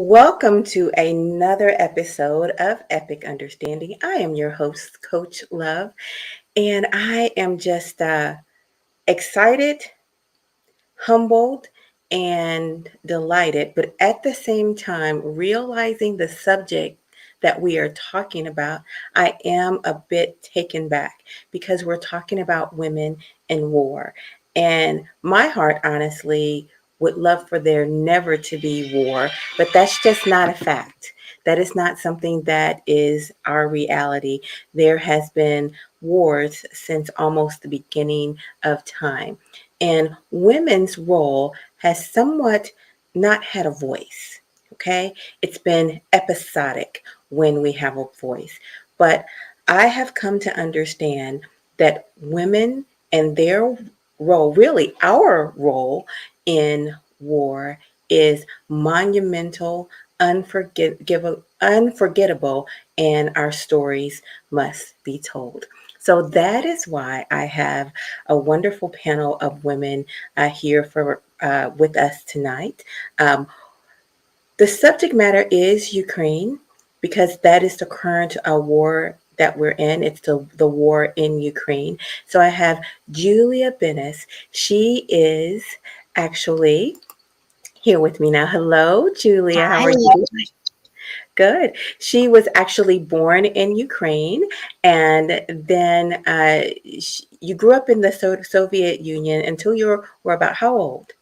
Welcome to another episode of Epic Understanding. I am your host, Coach Love, and I am just excited, humbled, and delighted, but at the same time, realizing the subject that we are talking about, I am a bit taken back because we're talking about women in war. And my heart, honestly, would love for there never to be war, but that's just not a fact. That is not something that is our reality. There has been wars since almost the beginning of time. And women's role has somewhat not had a voice. Okay. It's been episodic when we have a voice. But I have come to understand that women and their role, really our role in war, is monumental, unforgettable, and our stories must be told. So that is why I have a wonderful panel of women here for with us tonight. Um, the subject matter is Ukraine because that is the current war that we're in. It's the war in Ukraine. So I have Julia Bendis. She is actually here with me now. Hello, Julia. How Hi. are you? Good. She was actually born in Ukraine, and then you grew up in the Soviet Union until you were about how old?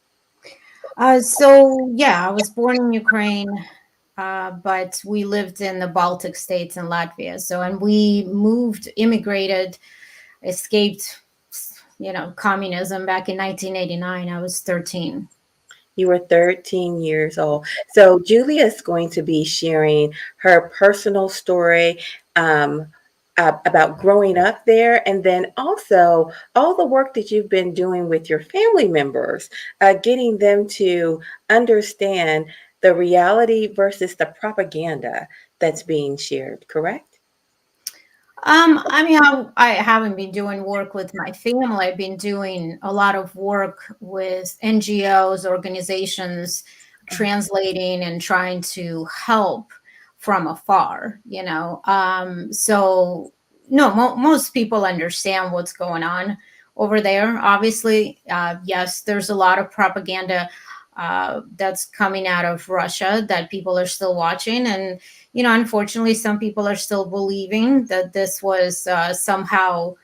I was born in Ukraine, but we lived in the Baltic states and Latvia. And we immigrated, escaped, communism back in 1989. I was 13. You were 13 years old. So Julia is going to be sharing her personal story um, about growing up there, and then also all the work that you've been doing with your family members, getting them to understand the reality versus the propaganda that's being shared, correct? I haven't been doing work with my family. I've been doing a lot of work with NGOs, organizations, translating and trying to help from afar, no, most people understand what's going on over there. Obviously, yes, there's a lot of propaganda that's coming out of Russia that people are still watching. And unfortunately, some people are still believing that this was somehow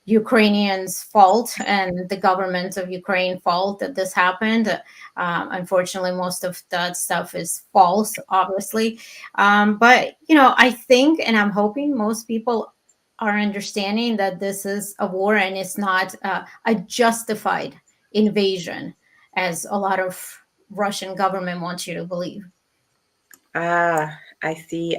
Ukrainians' fault and the government of Ukraine fault that this happened. Unfortunately, most of that stuff is false, obviously. But I think and I'm hoping most people are understanding that this is a war and it's not a justified invasion, as a lot of Russian government wants you to believe. Ah, I see.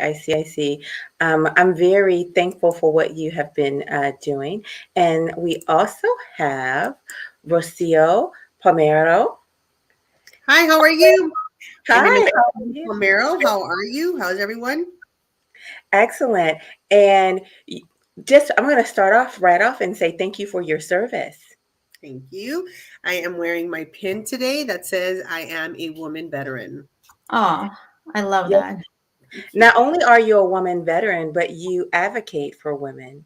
I'm very thankful for what you have been doing. And we also have Rocio Palmero. Hi, how are you? My name is Hi, how are you? Romero. How are you? How's everyone? Excellent. And just, I'm going to start off right off and say thank you for your service. Thank you. I am wearing my pin today that says I am a woman veteran. Oh, I love Yes. that. Thank you. Not only are you a woman veteran, but you advocate for women.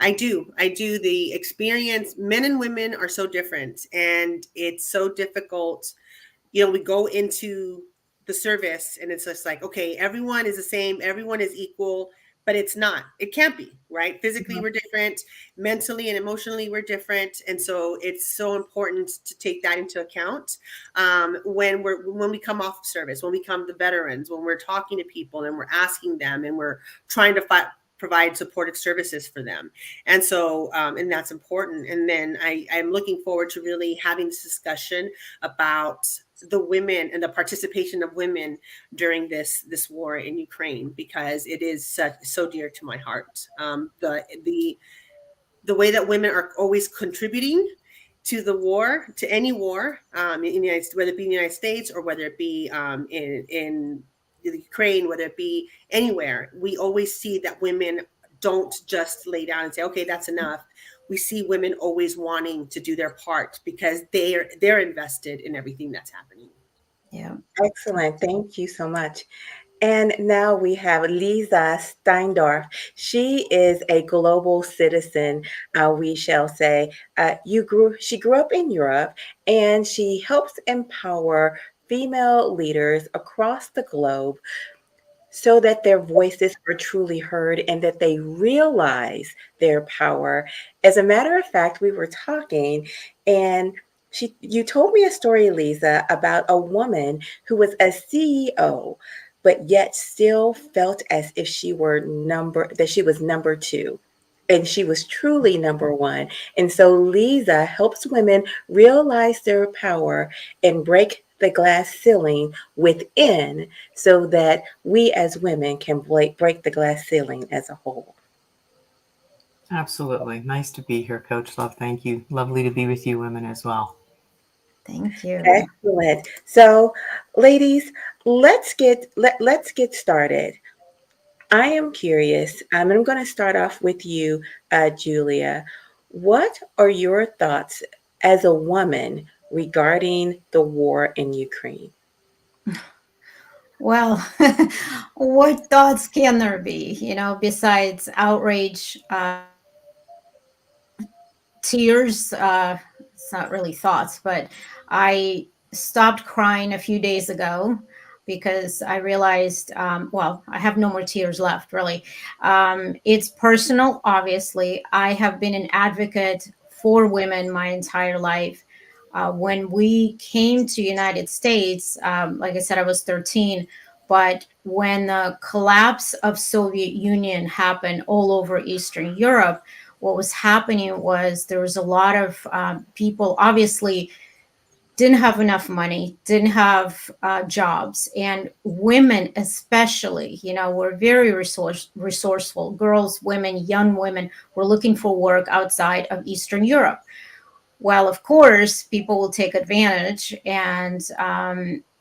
I do. I do. The experience, men and women are so different, and it's so difficult. We go into the service and it's just like, okay, everyone is the same, everyone is equal, but it's not. It can't be, right? Physically, we're different, mentally and emotionally, we're different. And so it's so important to take that into account when we come off service, when we come the veterans, when we're talking to people and we're asking them and we're trying to provide supportive services for them. And so, and that's important. And then I'm looking forward to really having this discussion about the women and the participation of women during this war in Ukraine, because it is so dear to my heart. The way that women are always contributing to the war, to any war, in the United, whether it be in the United States or whether it be in Ukraine, whether it be anywhere, we always see that women don't just lay down and say, okay, that's enough. We see women always wanting to do their part because they're invested in everything that's happening. Yeah. Excellent. Thank you so much. And now we have Leeza Steindorf. She is a global citizen, we shall say. She grew up in Europe, and she helps empower female leaders across the globe so that their voices are truly heard and that they realize their power. As a matter of fact, we were talking, and you told me a story, Lisa, about a woman who was a CEO, but yet still felt as if she was number two. And she was truly number one. And so Lisa helps women realize their power and break the glass ceiling within so that we as women can break the glass ceiling as a whole. Absolutely. Nice to be here, Coach Love. Thank you. Lovely to be with you women as well. Thank you. Excellent. So, ladies, let's get started. I am curious. I'm going to start off with you, Julia. What are your thoughts as a woman regarding the war in Ukraine? Well, what thoughts can there be, besides outrage, tears? It's not really thoughts, but I stopped crying a few days ago because I realized, well, I have no more tears left, really. It's personal, obviously. I have been an advocate for women my entire life. When we came to United States, like I said, I was 13, but when the collapse of Soviet Union happened all over Eastern Europe, what was happening was there was a lot of people obviously didn't have enough money, didn't have jobs, and women especially, were very resourceful. Girls, women, young women were looking for work outside of Eastern Europe. Well, of course, people will take advantage, and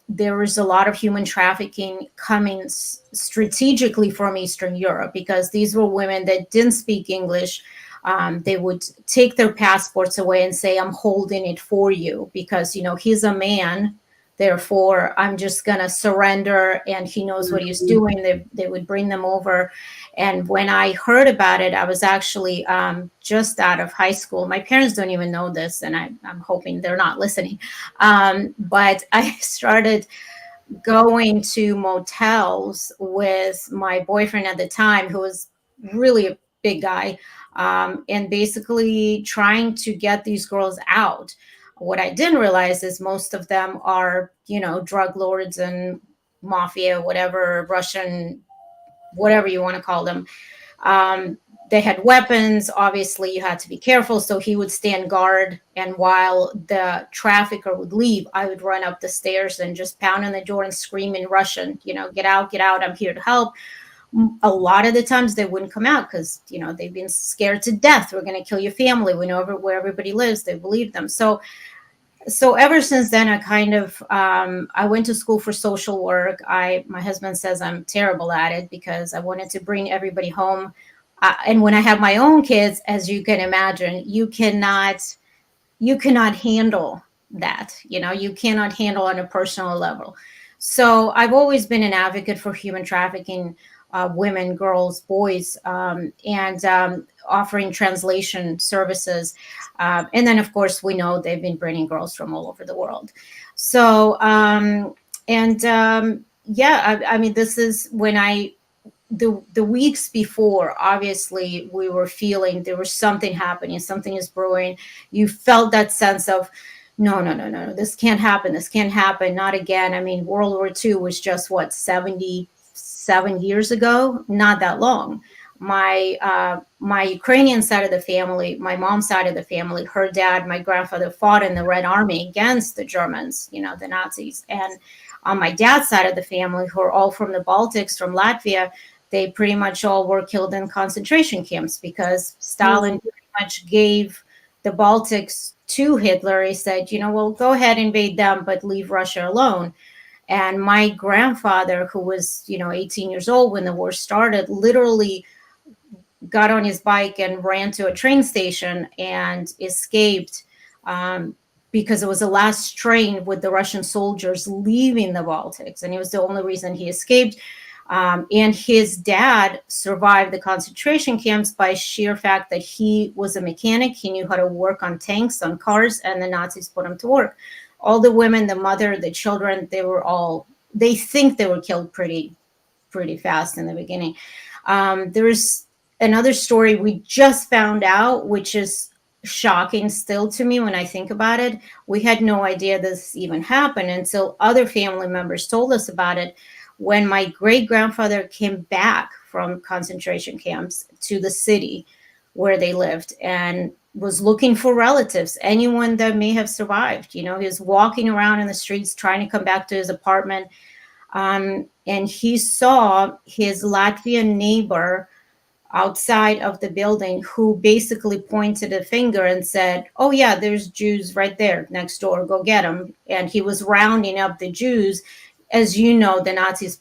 there was a lot of human trafficking coming strategically from Eastern Europe because these were women that didn't speak English. They would take their passports away and say, I'm holding it for you because, he's a man. Therefore, I'm just going to surrender and he knows what he's doing. They would bring them over. And when I heard about it, I was actually just out of high school. My parents don't even know this, and I'm hoping they're not listening. But I started going to motels with my boyfriend at the time, who was really a big guy, and basically trying to get these girls out. What I didn't realize is most of them are, drug lords and mafia, whatever, Russian, whatever you want to call them. Um, they had weapons. Obviously, you had to be careful. So he would stand guard. And while the trafficker would leave, I would run up the stairs and just pound on the door and scream in Russian, get out. I'm here to help. A lot of the times they wouldn't come out because, they've been scared to death. We're going to kill your family. We know where everybody lives. They believe them. So ever since then, I kind of I went to school for social work. My husband says I'm terrible at it because I wanted to bring everybody home. And when I have my own kids, as you can imagine, you cannot handle that. You cannot handle on a personal level. So I've always been an advocate for human trafficking, women, girls, boys, and offering translation services. And then, of course, we know they've been bringing girls from all over the world. So, yeah, I mean, this is when the weeks before, obviously, we were feeling there was something happening, something is brewing. You felt that sense of, no, this can't happen. This can't happen. Not again. I mean, World War II was just 77 years ago, not that long. My Ukrainian side of the family, my mom's side of the family, her dad, my grandfather fought in the Red Army against the Germans, the Nazis. And on my dad's side of the family, who are all from the Baltics, from Latvia, they pretty much all were killed in concentration camps because Stalin pretty much gave the Baltics to Hitler. He said, well, go ahead, invade them, but leave Russia alone. And my grandfather, who was, 18 years old when the war started, literally got on his bike and ran to a train station and escaped because it was the last train with the Russian soldiers leaving the Baltics, and it was the only reason he escaped. And his dad survived the concentration camps by sheer fact that he was a mechanic. He knew how to work on tanks, on cars, and the Nazis put him to work. All the women, the mother, the children, they think they were killed pretty fast in the beginning. There's another story we just found out, which is shocking still to me when I think about it. We had no idea this even happened until other family members told us about it. When my great-grandfather came back from concentration camps to the city where they lived and was looking for relatives, anyone that may have survived. He was walking around in the streets trying to come back to his apartment. And he saw his Latvian neighbor outside of the building who basically pointed a finger and said, "Oh yeah, there's Jews right there next door, go get them." And he was rounding up the Jews. As you know, the Nazis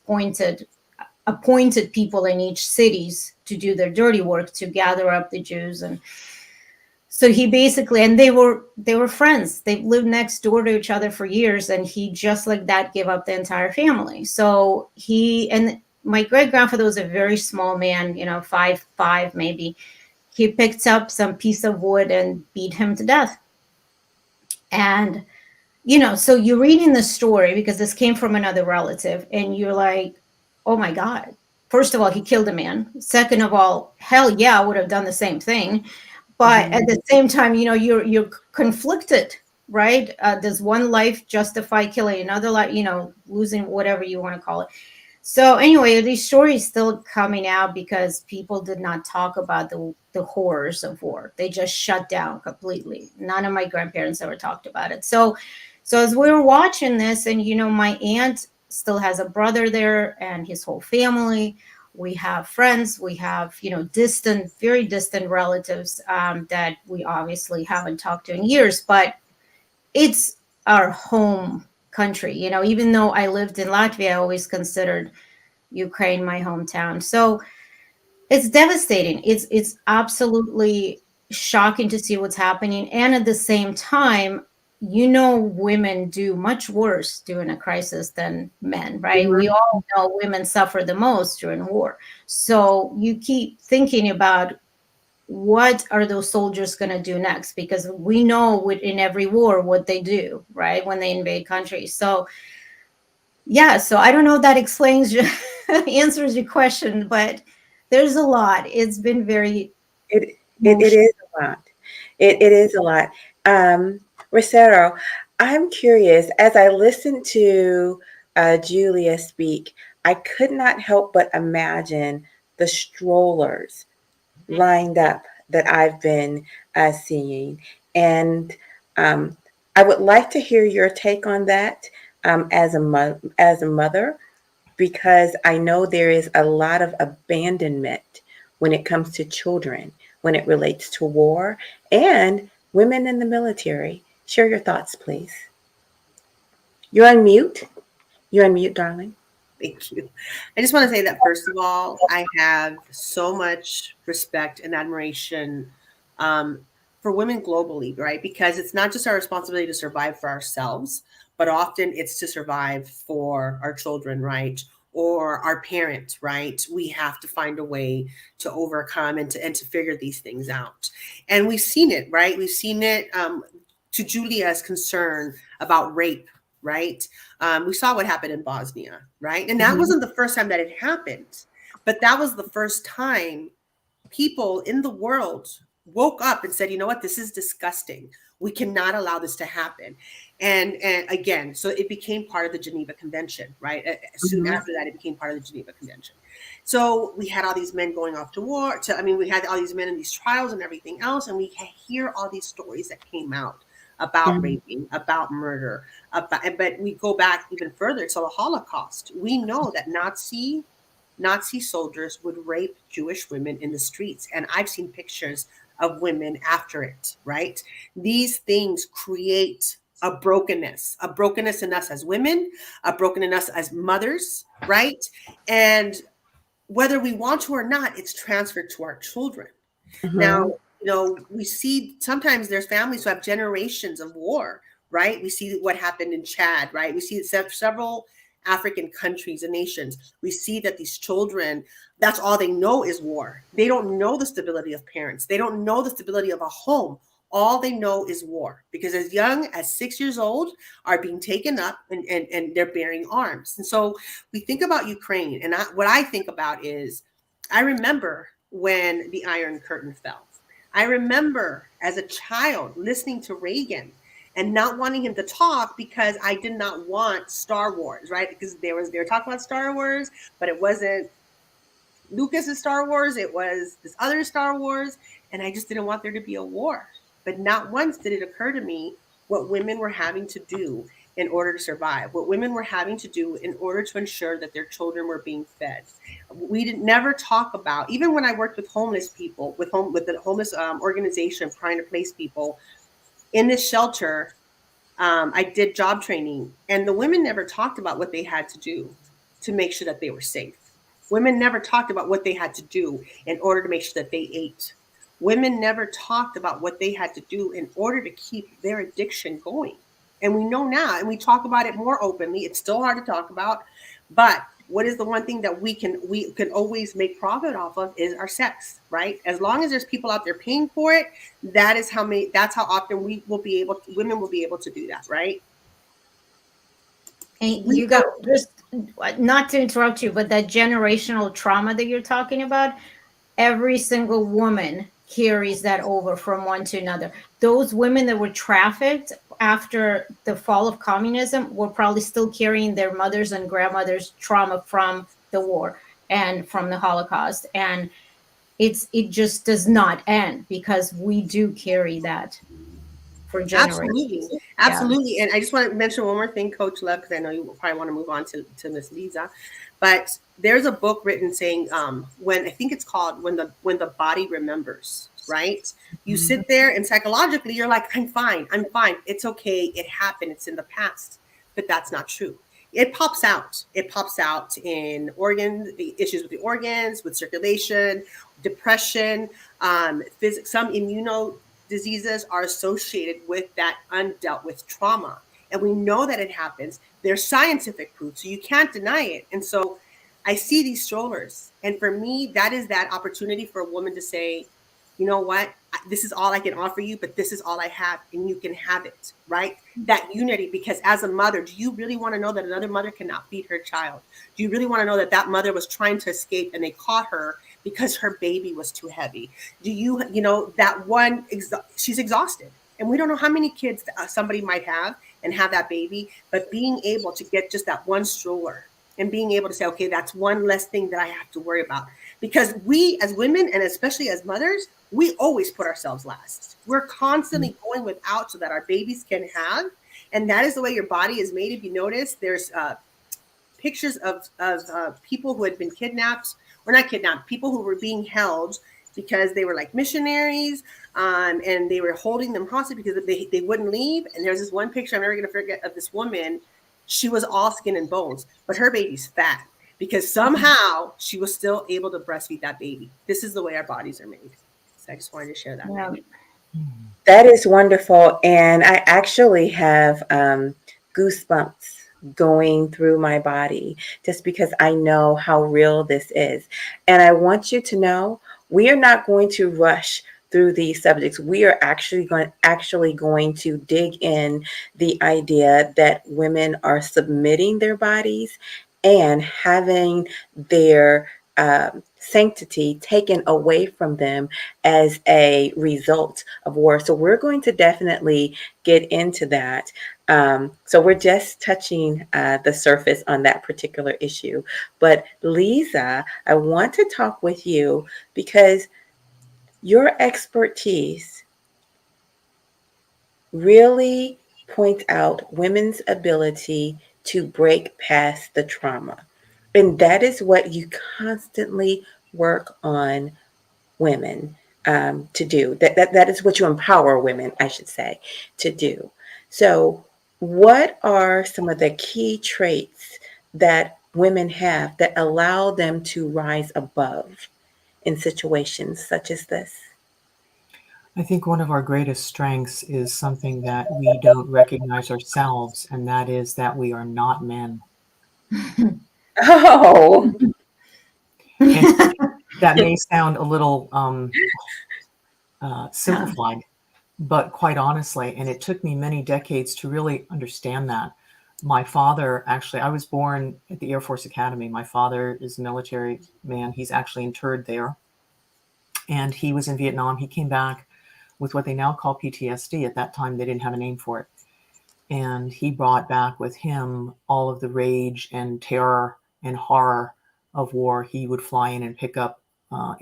appointed people in each cities to do their dirty work, to gather up the Jews. And so he basically, and they were friends. They lived next door to each other for years, and he just like that gave up the entire family. So and my great-grandfather was a very small man, 5'5" maybe. He picked up some piece of wood and beat him to death. And so you're reading the story because this came from another relative, and you're like, oh my God. First of all, he killed a man. Second of all, hell yeah, I would have done the same thing. But at the same time, you're conflicted, right? Does one life justify killing another life, losing whatever you want to call it? So anyway, these stories still coming out because people did not talk about the horrors of war. They just shut down completely. None of my grandparents ever talked about it. So as we were watching this, and my aunt still has a brother there and his whole family. We have friends, we have, distant, very distant relatives that we obviously haven't talked to in years, but it's our home country. Even though I lived in Latvia, I always considered Ukraine my hometown. So it's devastating. It's absolutely shocking to see what's happening. And at the same time, women do much worse during a crisis than men, right? We all know women suffer the most during war. So you keep thinking about what are those soldiers going to do next? Because we know in every war what they do, right? When they invade countries. So yeah, so I don't know if that answers your question, but there's a lot. It's been very... It is a lot. It is a lot. Rosero, I'm curious, as I listened to Julia speak, I could not help but imagine the strollers lined up that I've been seeing. And I would like to hear your take on that as a mother, because I know there is a lot of abandonment when it comes to children, when it relates to war and women in the military. Share your thoughts, please. You're on mute. You're on mute, darling. Thank you. I just want to say that, first of all, I have so much respect and admiration for women globally, right? Because it's not just our responsibility to survive for ourselves, but often it's to survive for our children, right? Or our parents, right? We have to find a way to overcome and to figure these things out. And we've seen it, right? We've seen it to Julia's concern about rape, right? We saw what happened in Bosnia, right? And that wasn't the first time that it happened, but that was the first time people in the world woke up and said, you know what, this is disgusting. We cannot allow this to happen. And again, so it became part of the Geneva Convention, right? Soon after that, it became part of the Geneva Convention. So we had all these men going off to war. We had all these men in these trials and everything else. And we hear all these stories that came out about raping, about murder, but we go back even further to the Holocaust. We know that Nazi soldiers would rape Jewish women in the streets. And I've seen pictures of women after it, right? These things create a brokenness in us as women, a brokenness in us as mothers, right? And whether we want to or not, it's transferred to our children. Now, we see sometimes there's families who have generations of war, right? We see what happened in Chad, right? We see several African countries and nations. We see that these children, that's all they know is war. They don't know the stability of parents. They don't know the stability of a home. All they know is war, because as young as 6 years old are being taken up and they're bearing arms. And so we think about Ukraine, and what I think about is, I remember when the Iron Curtain fell. I remember as a child listening to Reagan and not wanting him to talk because I did not want Star Wars, right? Because they were talking about Star Wars, but it wasn't Lucas's Star Wars. It was this other Star Wars, and I just didn't want there to be a war. But not once did it occur to me what women were having to do in order to survive, what women were having to do in order to ensure that their children were being fed. We didn't never talk about, even when I worked with homeless people, with the homeless organization trying to place people in this shelter. I did job training, and the women never talked about what they had to do to make sure that they were safe. Women never talked about what they had to do in order to make sure that they ate. Women never talked about what they had to do in order to keep their addiction going. And we know now, and we talk about it more openly. It's still hard to talk about, but what is the one thing that we can always make profit off of is our sex, right? As long as there's people out there paying for it, that's how often women will be able to do that, right? And you got, just not to interrupt you, but that generational trauma that you're talking about, every single woman carries that over from one to another. Those women that were trafficked after the fall of communism were probably still carrying their mothers and grandmothers' trauma from the war and from the Holocaust. And it just does not end, because we do carry that for generations. Absolutely. And I just want to mention one more thing, Coach Love, because I know you probably want to move on to Miss Leeza. But there's a book written saying, when, I think it's called When the Body Remembers, right? You sit there and psychologically you're like, I'm fine. It's okay. It happened. It's in the past. But that's not true. It pops out. It pops out in issues with the organs, with circulation, depression, physics. Some immuno diseases are associated with that undealt with trauma. And we know that it happens. There's scientific proof, so you can't deny it. And so I see these strollers. And for me, that is that opportunity for a woman to say, you know what, this is all I can offer you, but this is all I have, and you can have it, right? That unity, because as a mother, do you really want to know that another mother cannot feed her child? Do you really want to know that mother was trying to escape and they caught her because her baby was too heavy? Do you know that one, she's exhausted. And we don't know how many kids somebody might have and have that baby, but being able to get just that one stroller and being able to say, okay, that's one less thing that I have to worry about. Because we as women, and especially as mothers, we always put ourselves last. We're constantly going without so that our babies can have. And that is the way your body is made. If you notice, there's pictures of people who had been kidnapped, or not kidnapped, people who were being held because they were like missionaries, and they were holding them hostage because they wouldn't leave. And there's this one picture I'm never going to forget of this woman. She was all skin and bones, but her baby's fat because somehow she was still able to breastfeed that baby. This is the way our bodies are made. So I just wanted to share that. Yeah. That is wonderful. And I actually have goosebumps going through my body just because I know how real this is. And I want you to know, we are not going to rush through these subjects. We are actually going to dig in the idea that women are submitting their bodies and having their sanctity taken away from them as a result of war. So we're going to definitely get into that. So we're just touching the surface on that particular issue. But Leeza, I want to talk with you because your expertise really points out women's ability to break past the trauma. And that is what you constantly work on women to do. That is what you empower women, I should say, to do. So what are some of the key traits that women have that allow them to rise above in situations such as this? I think one of our greatest strengths is something that we don't recognize ourselves, and that is that we are not men. Oh. And that may sound a little simplified, but quite honestly, and it took me many decades to really understand that. My father, actually, I was born at the Air Force Academy. My father is a military man. He's actually interred there. And he was in Vietnam. He came back with what they now call PTSD. At that time, they didn't have a name for it. And he brought back with him all of the rage and terror and horror of war. He would fly in and pick up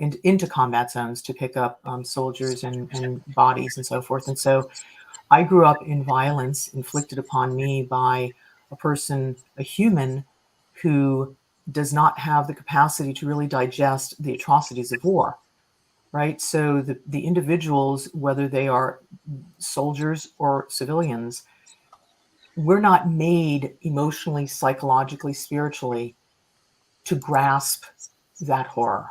into combat zones to pick up soldiers and bodies and so forth. And so I grew up in violence inflicted upon me by a person, a human, who does not have the capacity to really digest the atrocities of war, right? So the individuals, whether they are soldiers or civilians, we're not made emotionally, psychologically, spiritually to grasp that horror.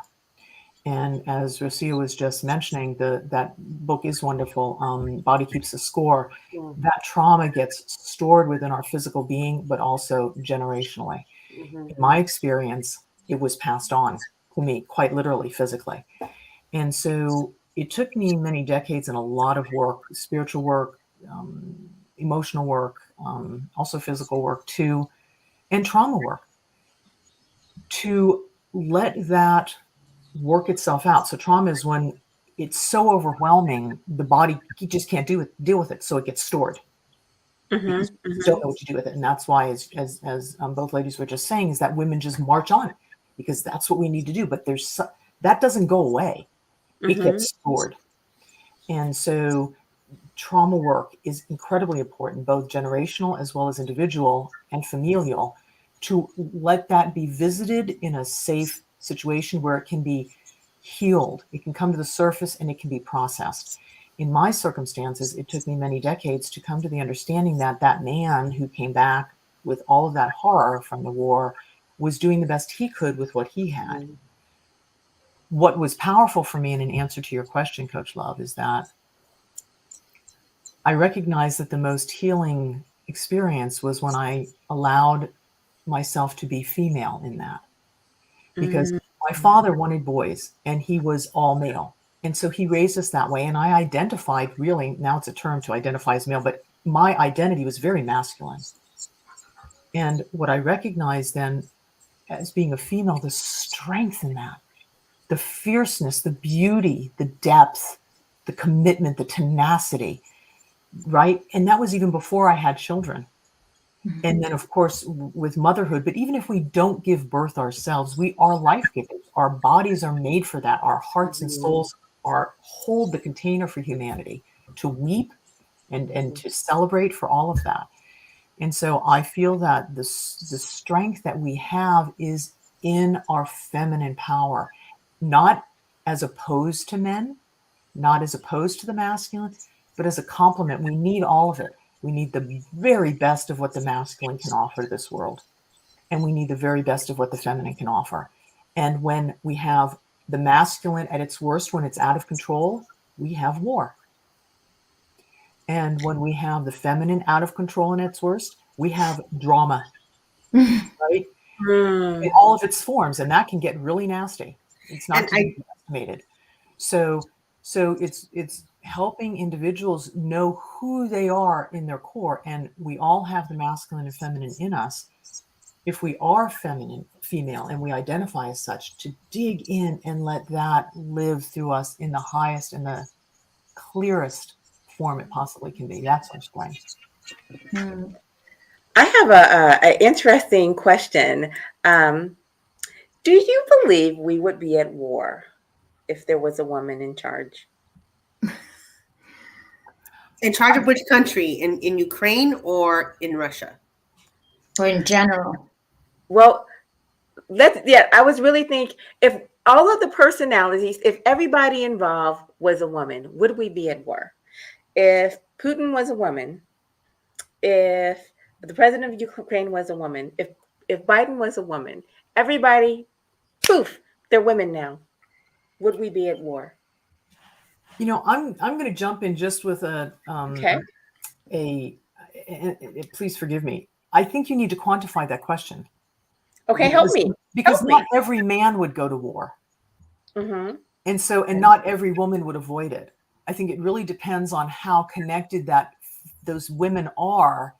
And as Rocio was just mentioning, that book is wonderful. Body Keeps the Score. That trauma gets stored within our physical being, but also generationally. In my experience, it was passed on to me, quite literally, physically. And so it took me many decades and a lot of work, spiritual work, emotional work, also physical work too, and trauma work, to let that work itself out. So trauma is when it's so overwhelming, the body just can't deal with it, so it gets stored because we just don't know what to do with it. And that's why, as both ladies were just saying, is that women just march on it because that's what we need to do. But that doesn't go away; it gets stored. And so trauma work is incredibly important, both generational as well as individual and familial, to let that be visited in a safe situation where it can be healed. It can come to the surface and it can be processed. In my circumstances, it took me many decades to come to the understanding that that man who came back with all of that horror from the war was doing the best he could with what he had. What was powerful for me, in an answer to your question, Coach Love, is that I recognized that the most healing experience was when I allowed myself to be female in that. Because my father wanted boys and he was all male. And so he raised us that way. And I identified, really, now it's a term to identify as male, but my identity was very masculine. And what I recognized then as being a female, the strength in that, the fierceness, the beauty, the depth, the commitment, the tenacity, right? And that was even before I had children. And then, of course, with motherhood, but even if we don't give birth ourselves, we are life givers. Our bodies are made for that. Our hearts and souls hold the container for humanity to weep and to celebrate for all of that. And so I feel that the strength that we have is in our feminine power, not as opposed to men, not as opposed to the masculine, but as a complement. We need all of it. We need the very best of what the masculine can offer this world. And we need the very best of what the feminine can offer. And when we have the masculine at its worst, when it's out of control, we have war. And when we have the feminine out of control and its worst, we have drama, right? In all of its forms. And that can get really nasty. It's not to be estimated. So it's helping individuals know who they are in their core. And we all have the masculine and feminine in us. If we are female, and we identify as such, to dig in and let that live through us in the highest and the clearest form it possibly can be. That's our strength. I have an interesting question. Do you believe we would be at war if there was a woman in charge? In charge of which country? In Ukraine or in Russia? Or in general? Well, I was really thinking, if all of the personalities, if everybody involved was a woman, would we be at war? If Putin was a woman, if the president of Ukraine was a woman, if Biden was a woman, everybody, poof, they're women now. Would we be at war? I'm going to jump in just with Okay. please forgive me. I think you need to quantify that question. Okay, help me. Because Help not me. every man would go to war. Mm-hmm. And not every woman would avoid it. I think it really depends on how connected those women are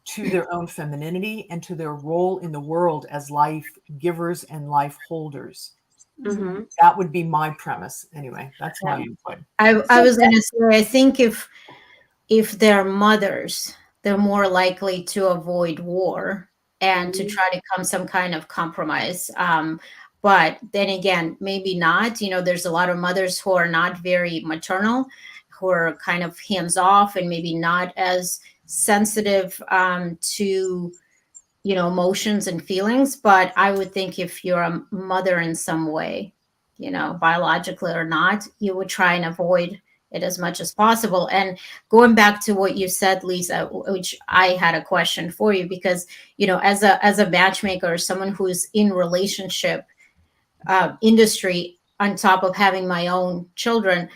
to their own femininity and to their role in the world as life givers and life holders. Mm-hmm. That would be my premise. Anyway, that's my input. I was going to say, I think if they're mothers, they're more likely to avoid war and to try to come some kind of compromise. But then again, maybe not. There's a lot of mothers who are not very maternal, who are kind of hands off and maybe not as sensitive to emotions and feelings. But I would think if you're a mother in some way, biologically or not, you would try and avoid it as much as possible. And going back to what you said, Leeza, which I had a question for you, because as a matchmaker, someone who's in relationship industry, on top of having my own children,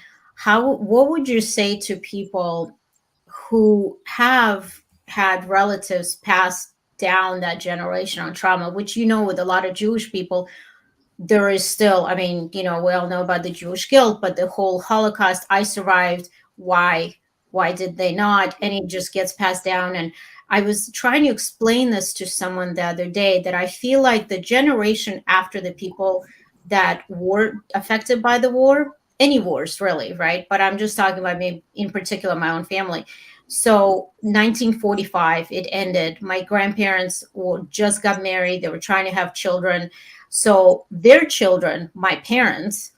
what would you say to people who have had relatives pass down that generational trauma, which with a lot of Jewish people, there is still, I mean, we all know about the Jewish guilt, but the whole Holocaust, I survived, why did they not? And it just gets passed down. And I was trying to explain this to someone the other day, that I feel like the generation after the people that were affected by the war, any wars really, right? But I'm just talking about me in particular, my own family. So 1945, it ended. My grandparents just got married. They were trying to have children. So their children, my parents,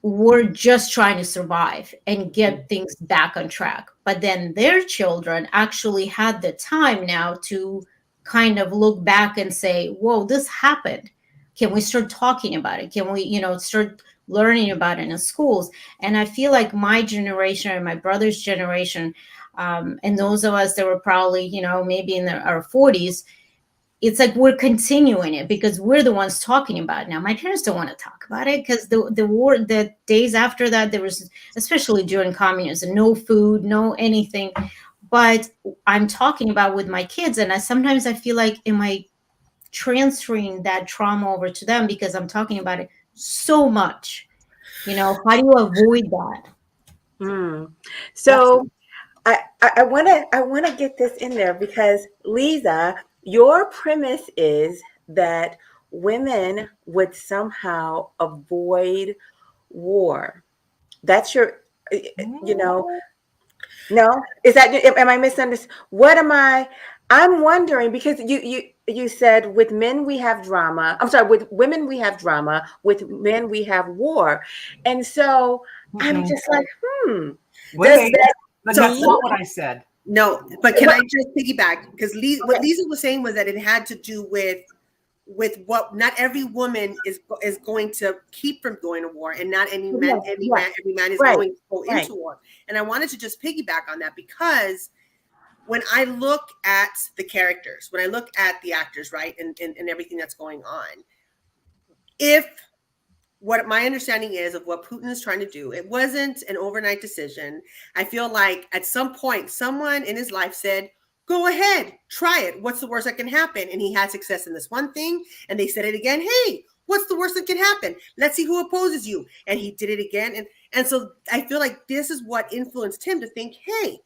were just trying to survive and get things back on track. But then their children actually had the time now to kind of look back and say, whoa, this happened. Can we start talking about it? Can we, start learning about it in schools? And I feel like my generation and my brother's generation, and those of us that were probably, maybe in our 40s, it's like we're continuing it because we're the ones talking about it now. My parents don't want to talk about it because the war, the days after that, there was, especially during communism, no food, no anything. But I'm talking about with my kids, and sometimes I feel like, am I transferring that trauma over to them because I'm talking about it so much? How do you avoid that? So I want to get this in there because Leeza, your premise is that women would somehow avoid war. That's your, no, is that, am I misunderstanding? What am I'm wondering because you said with men we have drama. I'm sorry, with women we have drama, with men we have war. And so I'm just like, Wait, but that's not what I said. No, but can I just piggyback? Because what Leeza was saying was that it had to do with what not every woman is going to keep from going to war, and not every man is going to go into war. And I wanted to just piggyback on that because when I look at the characters, when I look at the actors, right, and everything that's going on, what my understanding is of what Putin is trying to do, it wasn't an overnight decision. I feel like at some point, someone in his life said, go ahead, try it. What's the worst that can happen? And he had success in this one thing. And they said it again. Hey, what's the worst that can happen? Let's see who opposes you. And he did it again. And so I feel like this is what influenced him to think, hey,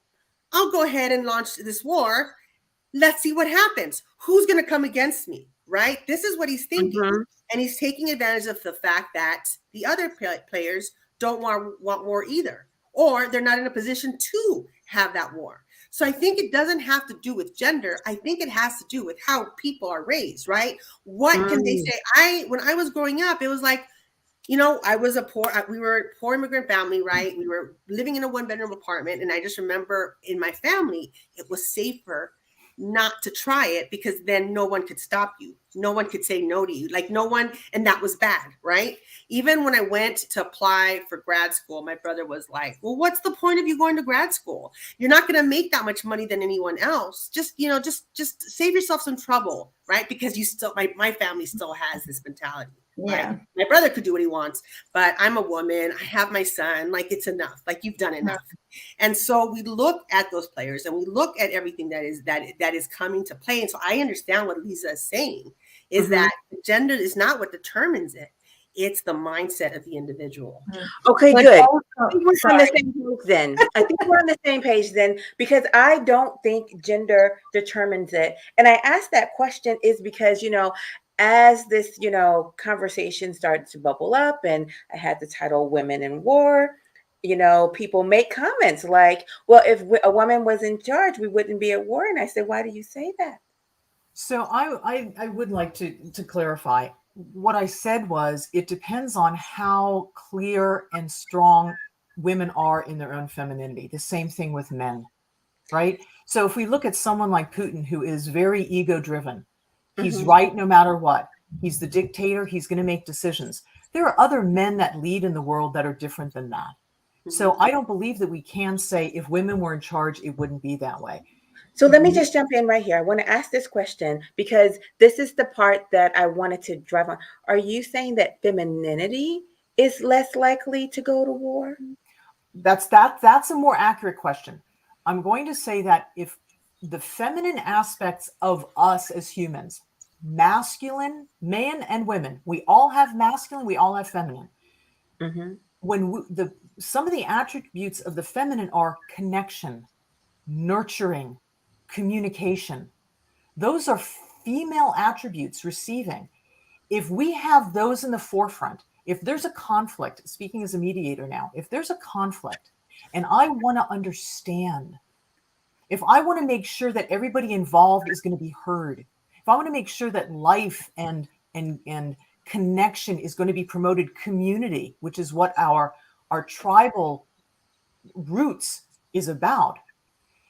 I'll go ahead and launch this war. Let's see what happens. Who's going to come against me, right? This is what he's thinking. Mm-hmm. And he's taking advantage of the fact that the other players don't want war either, or they're not in a position to have that war. So I think it doesn't have to do with gender. I think it has to do with how people are raised, right? What can they say? When I was growing up, it was like, I was we were a poor immigrant family, right? We were living in a 1-bedroom apartment. And I just remember in my family, it was safer not to try it because then no one could stop you. No one could say no to you. Like no one, and that was bad, right? Even when I went to apply for grad school, my brother was like, well, what's the point of you going to grad school? You're not going to make that much money than anyone else. Just save yourself some trouble, right? Because you still, my family still has this mentality. Yeah. Right? My brother could do what he wants, but I'm a woman. I have my son. Like, it's enough. Like, you've done enough. And so we look at those players and we look at everything that is coming to play. And so I understand what Leeza is saying is that gender is not what determines it. It's the mindset of the individual. Okay, But good. also- I think we're on the same page then. I think we're on the same page then, because I don't think gender determines it. And I asked that question is because, as this, conversation started to bubble up and I had the title Women in War, people make comments like, well, if a woman was in charge, we wouldn't be at war. And I said, why do you say that? So I would like to clarify. What I said was it depends on how clear and strong women are in their own femininity. The same thing with men, right? So if we look at someone like Putin, who is very ego driven, he's right no matter what. He's the dictator. He's going to make decisions. There are other men that lead in the world that are different than that. So I don't believe that we can say if women were in charge, it wouldn't be that way. So let me just jump in right here. I want to ask this question because this is the part that I wanted to drive on. Are you saying that femininity is less likely to go to war? That's a more accurate question. I'm going to say that if the feminine aspects of us as humans, masculine, men and women, we all have masculine, we all have feminine. When some of the attributes of the feminine are connection, nurturing, communication. Those are female attributes receiving. If we have those in the forefront, if there's a conflict, speaking as a mediator now, if there's a conflict and I want to understand, if I want to make sure that everybody involved is going to be heard, if I want to make sure that life and connection is going to be promoted, community, which is what our tribal roots is about.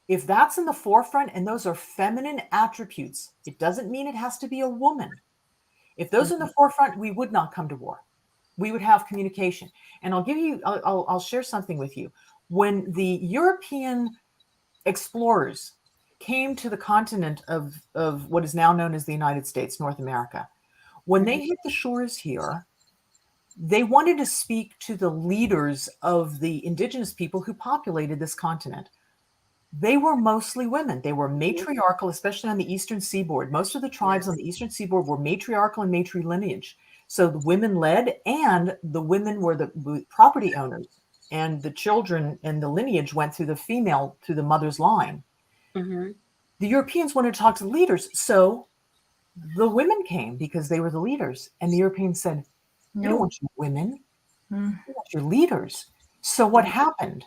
If that's in the forefront and those are feminine attributes, it doesn't mean it has to be a woman. If those are in the forefront, we would not come to war. We would have communication. And I'll share something with you. When the European explorers came to the continent of what is now known as the United States, North America, when they hit the shores here, they wanted to speak to the leaders of the indigenous people who populated this continent. They were mostly women. They were matriarchal, especially on the eastern seaboard. Most of the tribes on the eastern seaboard were matriarchal and matrilineage. So the women led, and the women were the property owners, and the children and the lineage went through the mother's line. The Europeans wanted to talk to the leaders, so the women came because they were the leaders. And the Europeans said, "We don't want your women. We want your leaders." So what happened?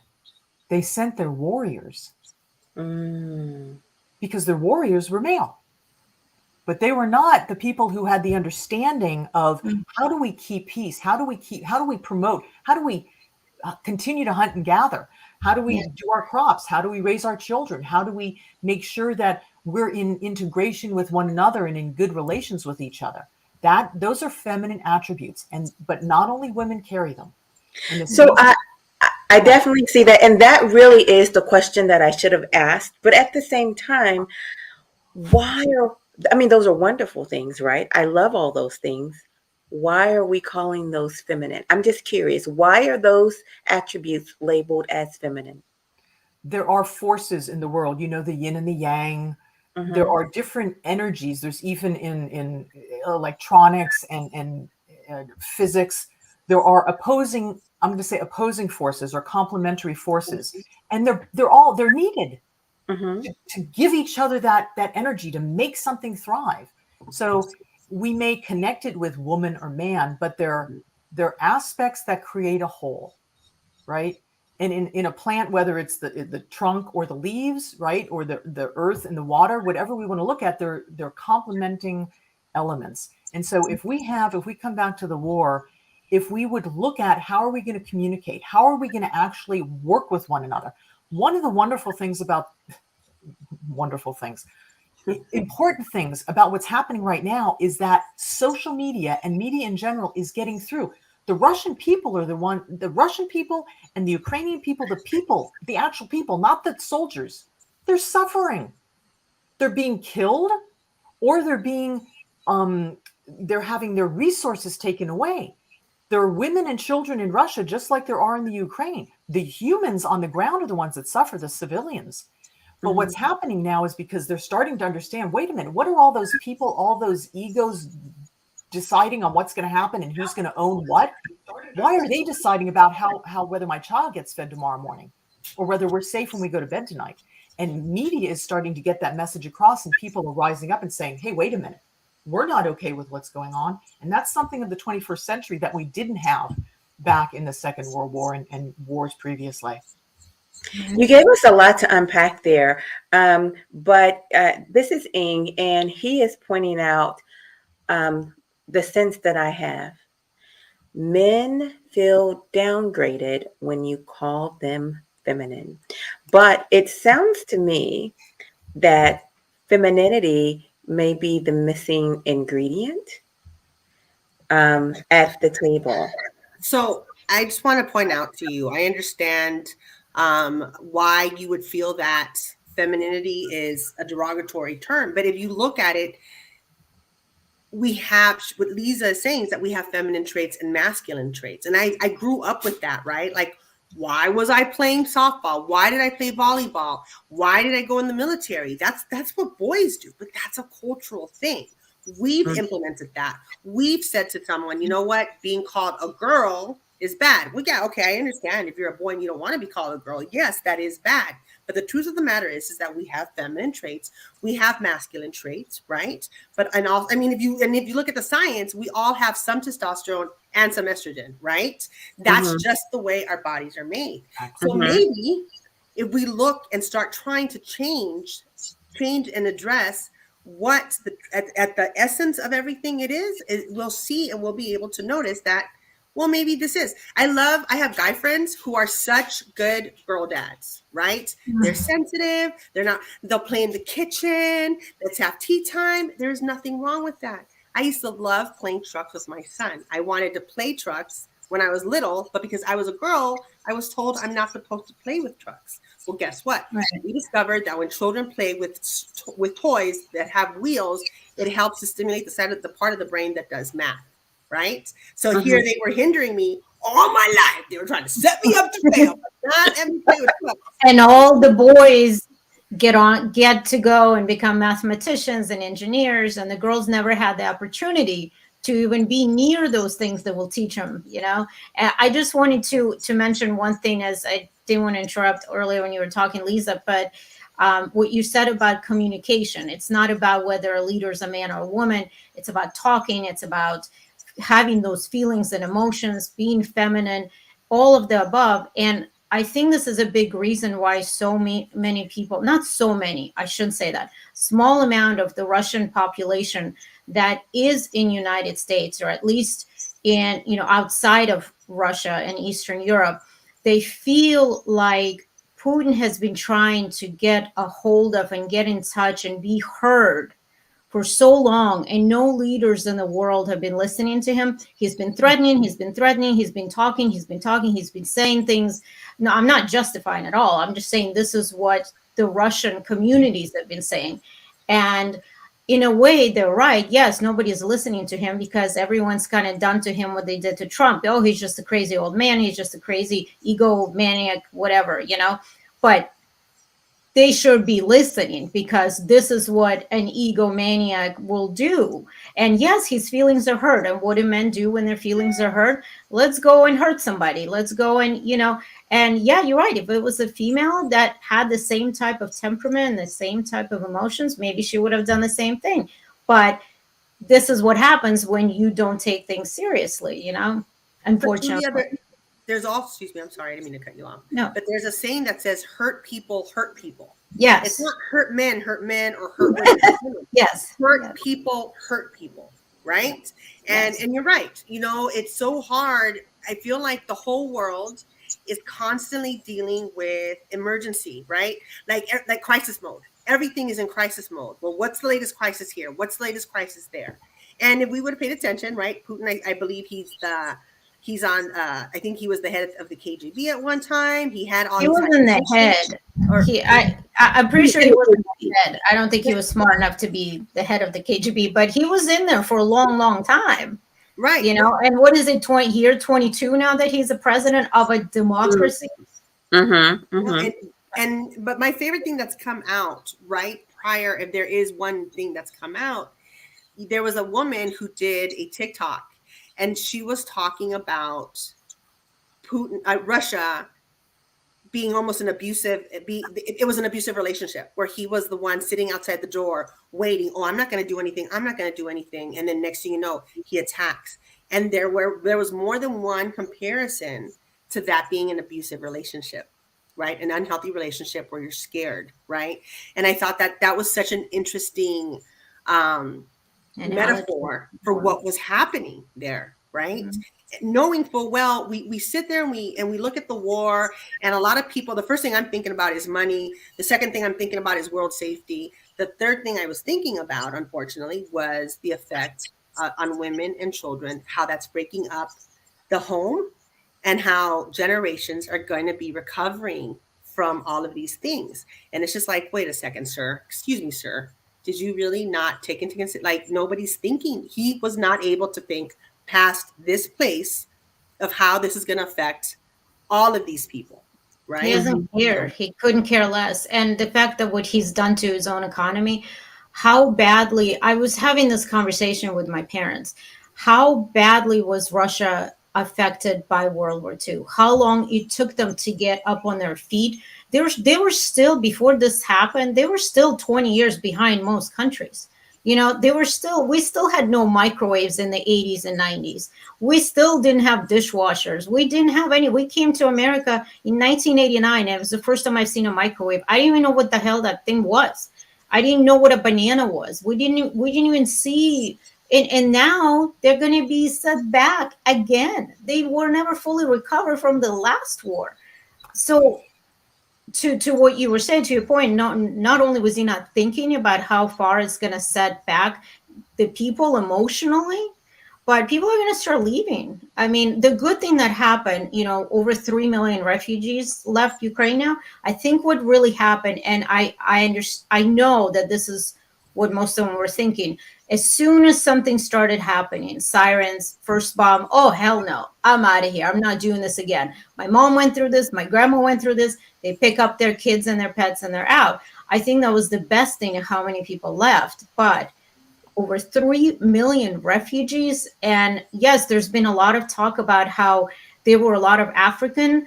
They sent their warriors. Because their warriors were male, but they were not the people who had the understanding of how do we keep peace, how do we promote, how do we continue to hunt and gather, how do we do our crops, how do we raise our children, how do we make sure that we're in integration with one another and in good relations with each other. Those are feminine attributes, but not only women carry them. So I definitely see that. And that really is the question that I should have asked. But at the same time, those are wonderful things, right? I love all those things. Why are we calling those feminine? I'm just curious. Why are those attributes labeled as feminine? There are forces in the world, the yin and the yang. There are different energies. There's even in electronics and physics, there are opposing forces or complementary forces, and they're needed to give each other that energy to make something thrive. So we may connect it with woman or man, but they're aspects that create a whole, right? And in a plant, whether it's the trunk or the leaves, right, or the earth and the water, whatever we want to look at, they're complementing elements. And so if we come back to the war, if we would look at how are we going to communicate, how are we going to actually work with one another? One of the important things about what's happening right now is that social media and media in general is getting through. The Russian people and the Ukrainian people, the actual people, not the soldiers, they're suffering. They're being killed, or they're being they're having their resources taken away. There are women and children in Russia, just like there are in the Ukraine. The humans on the ground are the ones that suffer, the civilians. But what's happening now is because they're starting to understand, wait a minute, what are all those people, all those egos deciding on what's going to happen and who's going to own what? Why are they deciding about how whether my child gets fed tomorrow morning or whether we're safe when we go to bed tonight? And media is starting to get that message across, and people are rising up and saying, hey, wait a minute, we're not okay with what's going on. And that's something of the 21st century that we didn't have back in the Second World War and wars previously. You gave us a lot to unpack there, but this is Ing, and he is pointing out the sense that I have. Men feel downgraded when you call them feminine, but it sounds to me that femininity may be the missing ingredient at the table. So I just want to point out to you, I understand why you would feel that femininity is a derogatory term. But if you look at it, we have, what Leeza is saying is that we have feminine traits and masculine traits. And I grew up with that, right? Like, why was I playing softball? Why did I play volleyball? Why did I go in the military? That's what boys do, but that's a cultural thing. We've implemented that. We've said to someone, you know what? Being called a girl is bad. Well, yeah, okay, I understand. If you're a boy and you don't want to be called a girl, yes, that is bad. But the truth of the matter is that we have feminine traits, we have masculine traits, right? But and also, I mean, if you look at the science, we all have some testosterone and some estrogen, right? That's just the way our bodies are made. So maybe if we look and start trying to change and address what at the essence of everything it is, we'll see and we'll be able to notice that, well, maybe this is. I have guy friends who are such good girl dads, right? They're sensitive. They'll play in the kitchen. Let's have tea time. There's nothing wrong with that. I used to love playing trucks with my son. I wanted to play trucks when I was little, but because I was a girl, I was told I'm not supposed to play with trucks. Well, guess what? Right. We discovered that when children play with toys that have wheels, it helps to stimulate the part of the brain that does math. Right. So here they were hindering me all my life. They were trying to set me up to fail. Not every play with trucks. And all the boys get to go and become mathematicians and engineers, and the girls never had the opportunity to even be near those things that will teach them, you know. And I just wanted to mention one thing, as I didn't want to interrupt earlier when you were talking, Leeza, but what you said about communication. It's not about whether a leader is a man or a woman. It's about talking. It's about having those feelings and emotions, being feminine, all of the above. And I think this is a big reason why so many people, not so many, I shouldn't say that, small amount of the Russian population that is in United States, or at least in, outside of Russia and Eastern Europe, they feel like Putin has been trying to get a hold of and get in touch and be heard for so long, and no leaders in the world have been listening to him. He's been threatening, he's been talking, he's been saying things. No, I'm not justifying at all. I'm just saying this is what the Russian communities have been saying. And in a way, they're right. Yes, nobody is listening to him because everyone's kind of done to him what they did to Trump. Oh, he's just a crazy old man. He's just a crazy egomaniac, whatever, But they should be listening, because this is what an egomaniac will do. And yes, his feelings are hurt. And what do men do when their feelings are hurt? Let's go and hurt somebody. Let's go and, and yeah, you're right. If it was a female that had the same type of temperament and the same type of emotions, maybe she would have done the same thing. But this is what happens when you don't take things seriously, unfortunately. There's also, excuse me, I'm sorry, I didn't mean to cut you off. No. But there's a saying that says, hurt people hurt people. Yes. It's not hurt men, or hurt women. Yes. Hurt people hurt people, right? And you're right. It's so hard. I feel like the whole world is constantly dealing with emergency, right? Like crisis mode. Everything is in crisis mode. Well, what's the latest crisis here? What's the latest crisis there? And if we would have paid attention, right? Putin, I believe he's the He's on. I think he was the head of the KGB at one time. He had all. He these wasn't the head. Or I'm pretty sure he wasn't the head. I don't think he was smart enough to be the head of the KGB, but he was in there for a long, long time. right. You know, and what is it? 22 now that he's the president of a democracy. But my favorite thing that's come out right prior, if there is one thing that's come out, there was a woman who did a TikTok, and she was talking about Putin, Russia being almost an abusive. It was an abusive relationship where he was the one sitting outside the door waiting. Oh, I'm not going to do anything. I'm not going to do anything. And then next thing you know, he attacks. And there was more than one comparison to that being an abusive relationship, right? An unhealthy relationship where you're scared, right? And I thought that was such an interesting metaphor for what was happening there, right? Knowing full well, we sit there and we look at the war, and a lot of people, the first thing I'm thinking about is money. The second thing I'm thinking about is world safety. The third thing I was thinking about, unfortunately, was the effect on women and children, how that's breaking up the home, and how generations are going to be recovering from all of these things. And it's just like, wait a second, sir. Excuse me, sir. Did you really not take into consideration? Like, nobody's thinking. He was not able to think past this place of how this is going to affect all of these people, right? He doesn't care. He couldn't care less. And the fact that what he's done to his own economy, how badly, I was having this conversation with my parents, how badly was Russia affected by World War II? How long it took them to get up on their feet? They were still, before this happened, they were still 20 years behind most countries. You know, we still had no microwaves in the 80s and 90s. We still didn't have dishwashers. We didn't have any. We came to America in 1989. It was the first time I've seen a microwave. I didn't even know what the hell that thing was. I didn't know what a banana was. We didn't even see. And now they're going to be set back again. They were never fully recovered from the last war. So to what you were saying, to your point, not only was he not thinking about how far it's going to set back the people emotionally, but people are going to start leaving. I mean, the good thing that happened, you know, over 3 million refugees left Ukraine now. I think what really happened, and I know that this is what most of them were thinking. As soon as something started happening, sirens, first bomb, oh, hell no, I'm out of here. I'm not doing this again. My mom went through this. My grandma went through this. They pick up their kids and their pets and they're out. I think that was the best thing of how many people left. But over 3 million refugees. And yes, there's been a lot of talk about how there were a lot of African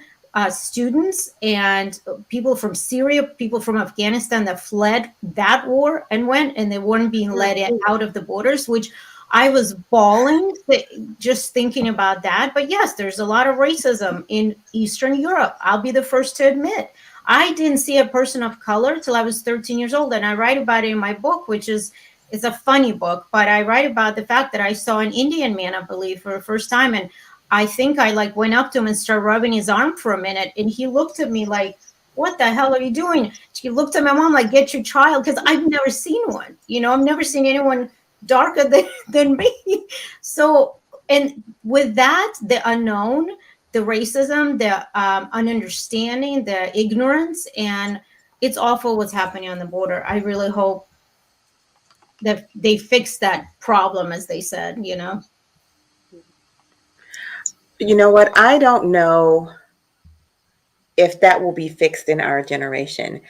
students and people from Syria, people from Afghanistan that fled that war and went, and they weren't being let out of the borders, which I was bawling just thinking about that. But yes, there's a lot of racism in Eastern Europe. I'll be the first to admit. I didn't see a person of color till I was 13 years old. And I write about it in my book, which is, it's a funny book, but I write about the fact that I saw an Indian man, I believe, for the first time. And I think I went up to him and started rubbing his arm for a minute. And he looked at me like, what the hell are you doing? She looked at my mom like, get your child. Because I've never seen one. You know, I've never seen anyone darker than me. So, and with that, the unknown, the racism, the ununderstanding, the ignorance, and it's awful what's happening on the border. I really hope that they fix that problem, as they said, you know. You know what? I don't know if that will be fixed in our generation.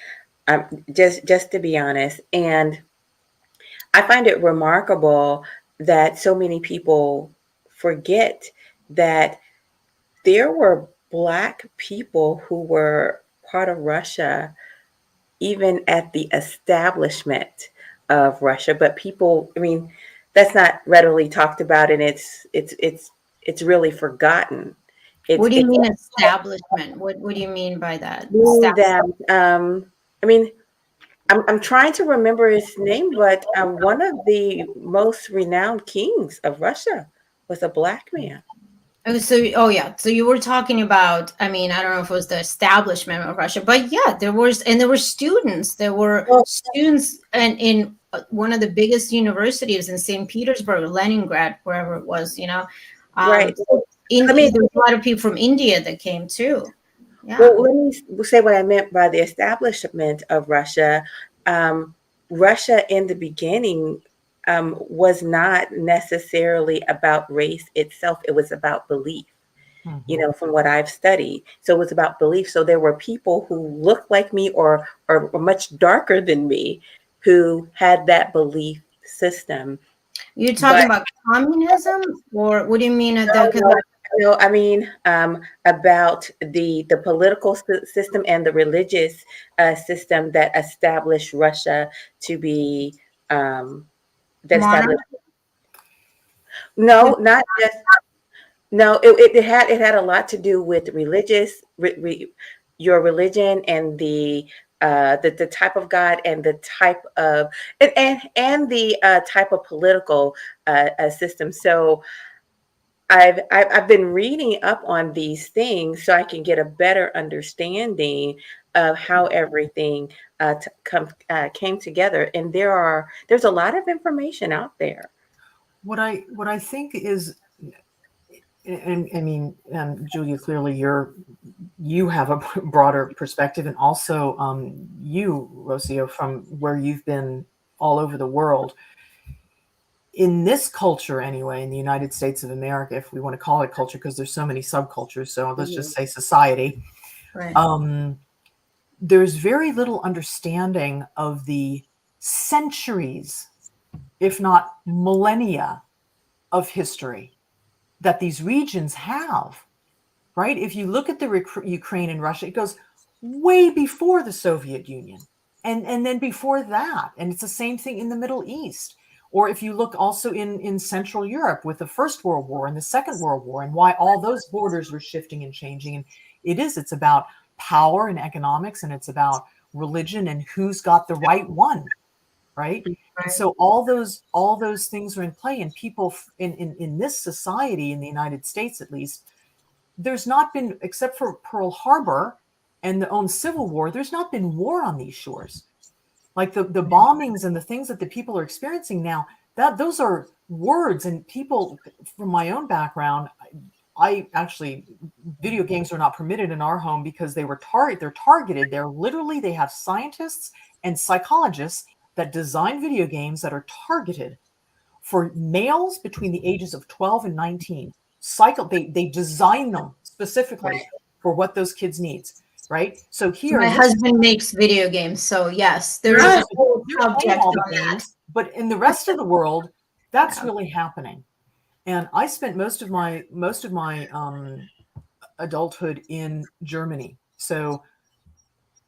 Just to be honest. And I find it remarkable that so many people forget that there were Black people who were part of Russia, even at the establishment of Russia. But people, I mean, that's not readily talked about, and it's really forgotten. What do you mean establishment? What do you mean by that? I mean, I'm trying to remember his name, but one of the most renowned kings of Russia was a Black man. So you were talking about, I mean, I don't know if it was the establishment of Russia, but yeah, there were students. There were students in one of the biggest universities in St. Petersburg, Leningrad, wherever it was, you know. Right. Let me There's a lot of people from India that came too. Yeah. Well, let me say what I meant by the establishment of Russia. Russia in the beginning was not necessarily about race itself. It was about belief, from what I've studied. So it was about belief. So there were people who looked like me or were much darker than me who had that belief system. You're talking But about communism, or what do you mean? no, no, no, I mean about the political system and the religious system that established Russia to be that Monarch? established. No, not just no. It had a lot to do with religious your religion and the type of God and the type of and the type of political system. So I've been reading up on these things so I can get a better understanding of how everything came together. And there's a lot of information out there. What I think is, and I mean, Julia, clearly you have a broader perspective, and also you, Rocio, from where you've been all over the world. In this culture, anyway, in the United States of America, if we want to call it culture, because there's so many subcultures, so let's just say society. Right. There's very little understanding of the centuries, if not millennia, of history that these regions have, right? If you look at the Ukraine and Russia, it goes way before the Soviet Union and then before that. And it's the same thing in the Middle East. Or if you look also in Central Europe with the First World War and the Second World War, and why all those borders were shifting and changing. And it's about power and economics, and it's about religion and who's got the right one, right? And so all those things are in play, and people in this society, in the United States at least, there's not been, except for Pearl Harbor and the own Civil War, there's not been war on these shores. Like the bombings and the things that the people are experiencing now, those are words. And people from my own background, I actually, video games are not permitted in our home because they're targeted. They have scientists and psychologists that design video games that are targeted for males between the ages of 12 and 19. They design them specifically for what those kids needs. Right. So here, my husband makes video games, so yes, there's a whole subject on that. But in the rest of the world, that's really happening. And I spent most of my adulthood in Germany. So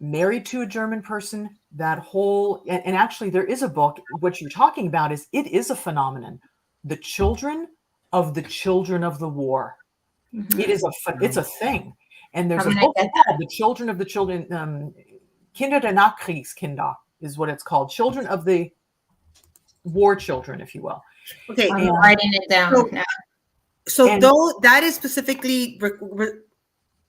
married to a German person, that whole, and actually there is a book, what you're talking about it is a phenomenon. The children of the war. Mm-hmm. It's a thing. And there's a book called The Children of the Children, Kinder der Nachkriegskinder is what it's called. Children of the War Children, if you will. Okay. I'm writing it down now. So though that is specifically,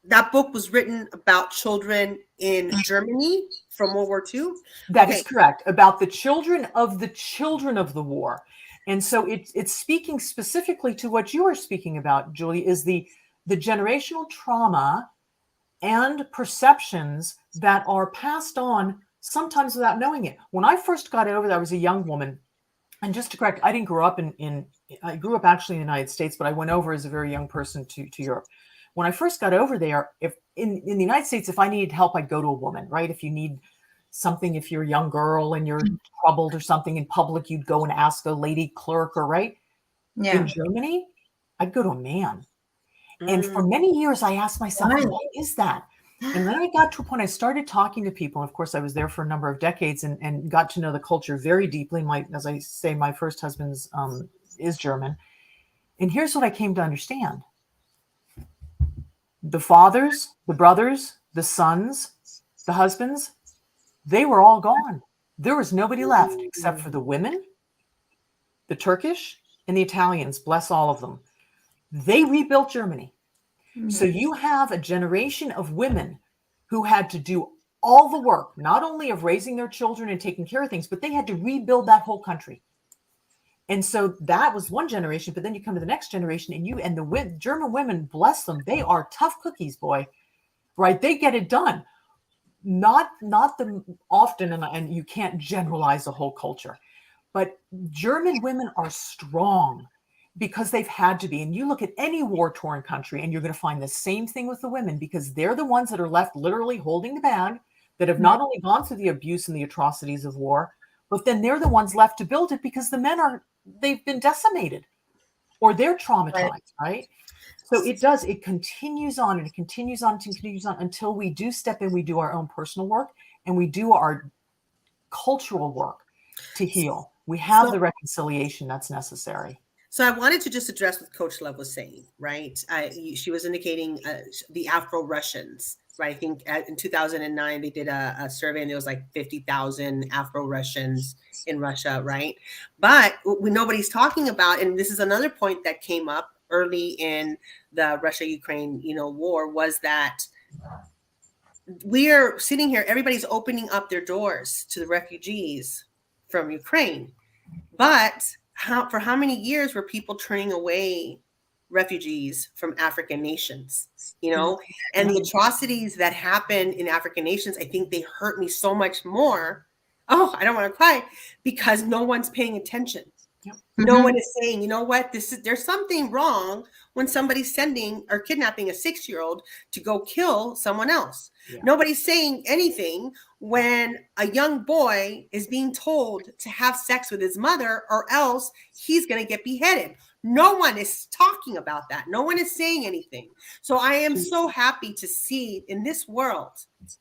that book was written about children in Germany from World War II? That is correct. About the children of the war. And so it's speaking specifically to what you were speaking about, Julie, is the generational trauma and perceptions that are passed on sometimes without knowing it. When I first got over there, I was a young woman. And just to correct, I didn't grow up I grew up actually in the United States, but I went over as a very young person to Europe. When I first got over there, if in the United States, if I needed help, I'd go to a woman, right? If you need something, if you're a young girl and you're troubled or something in public, you'd go and ask a lady clerk, or right? Yeah. In Germany, I'd go to a man. And for many years, I asked myself, why is that? And then I got to a point, I started talking to people. And of course, I was there for a number of decades and got to know the culture very deeply. As I say, my first husband's is German. And here's what I came to understand. The fathers, the brothers, the sons, the husbands, they were all gone. There was nobody left except for the women, the Turkish, and the Italians, bless all of them. They rebuilt Germany. Mm-hmm. So you have a generation of women who had to do all the work, not only of raising their children and taking care of things, but they had to rebuild that whole country. And so that was one generation, but then you come to the next generation and the German women, bless them, they are tough cookies, boy, right? They get it done. Not the often, and you can't generalize the whole culture, but German women are strong because they've had to be. And you look at any war-torn country and you're going to find the same thing with the women, because they're the ones that are left literally holding the bag, that have not only gone through the abuse and the atrocities of war, but then they're the ones left to build it, because the men they've been decimated or they're traumatized, right? So it continues on and it continues on and continues on until we do step in, we do our own personal work and we do our cultural work to heal. We have the reconciliation that's necessary. So I wanted to just address what Coach Love was saying, right? She was indicating the Afro-Russians, right? I think in 2009, they did a survey and there was like 50,000 Afro-Russians in Russia, right? But what nobody's talking about, and this is another point that came up early in the Russia-Ukraine, war, was that we are sitting here, everybody's opening up their doors to the refugees from Ukraine. But for how many years were people turning away refugees from African nations, and the atrocities that happened in African nations, I think they hurt me so much more. Oh, I don't want to cry, because no one's paying attention. No one is saying, you know what, there's something wrong when somebody's sending or kidnapping a 6-year-old to go kill someone else. Yeah. Nobody's saying anything when a young boy is being told to have sex with his mother or else he's going to get beheaded. No one is talking about that. No one is saying anything. So I am so happy to see in this world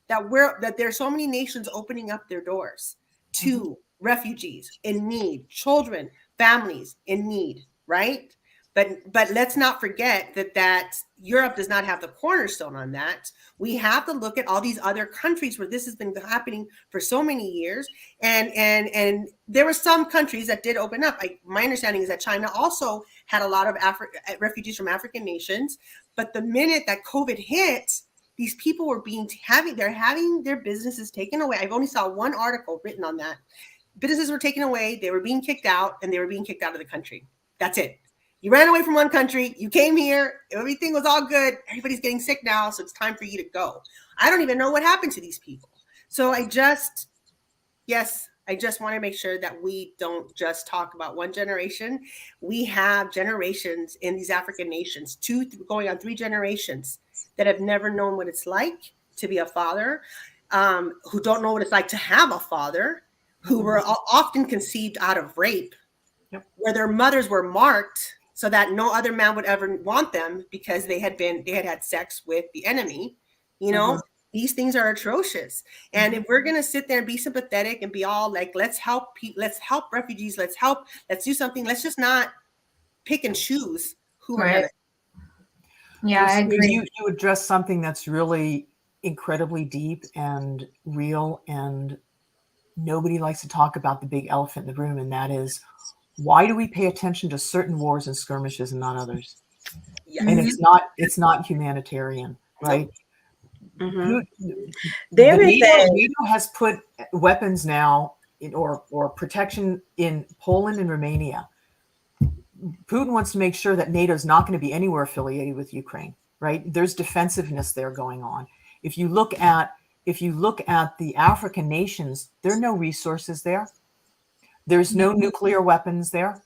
that there's so many nations opening up their doors to refugees in need, children, families in need, right? But let's not forget that Europe does not have the cornerstone on that. We have to look at all these other countries where this has been happening for so many years. And there were some countries that did open up. My understanding is that China also had a lot of refugees from African nations. But the minute that COVID hit, these people were having their businesses taken away. I've only saw one article written on that. Businesses were taken away, they were being kicked out, and they were being kicked out of the country. That's it. You ran away from one country, you came here, everything was all good, everybody's getting sick now, so it's time for you to go. I don't even know what happened to these people. So I just want to make sure that we don't just talk about one generation. We have generations in these African nations, 2 going on 3 generations, that have never known what it's like to be a father, who don't know what it's like to have a father, who were often conceived out of rape, where their mothers were marked so that no other man would ever want them because they had had sex with the enemy. These things are atrocious. And if we're going to sit there and be sympathetic and be all like, let's help refugees, let's do something. Let's just not pick and choose who we're going to. Yeah, I agree. You address something that's really incredibly deep and real, and nobody likes to talk about the big elephant in the room, and that is, why do we pay attention to certain wars and skirmishes and not others? Yes. And it's not humanitarian, right? NATO has put weapons now or protection in Poland and Romania. Putin wants to make sure that NATO is not going to be anywhere affiliated with Ukraine, right? There's defensiveness there going on. If you look at the African nations, there are no resources there. There's no nuclear weapons there,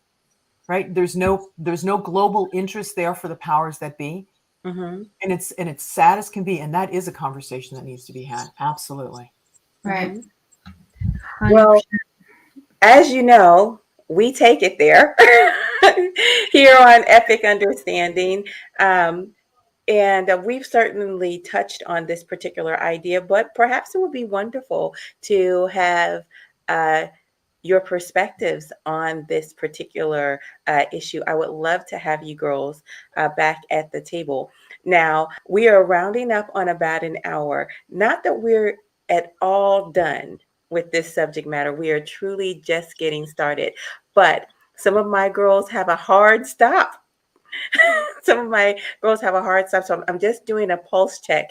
right? There's no global interest there for the powers that be. And it's sad as can be. And that is a conversation that needs to be had. Absolutely. Right. Well, as you know, we take it there here on Epic Understanding. And we've certainly touched on this particular idea, but perhaps it would be wonderful to have your perspectives on this particular issue. I would love to have you girls back at the table. Now, we are rounding up on about an hour. Not that we're at all done with this subject matter. We are truly just getting started. But some of my girls have a hard stop. So I'm just doing a pulse check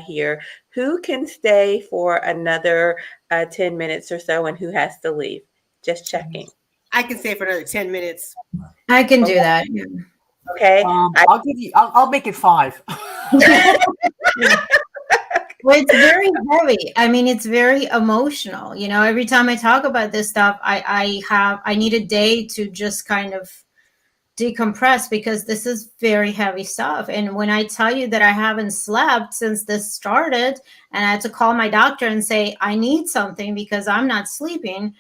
here. Who can stay for another 10 minutes or so, and who has to leave? Just checking. I can stay for another 10 minutes. I can do that. Okay. I'll make it 5. Well, it's very heavy. I mean, it's very emotional. You know, every time I talk about this stuff, I need a day to just kind of decompress, because this is very heavy stuff. And when I tell you that I haven't slept since this started, and I had to call my doctor and say, I need something because I'm not sleeping,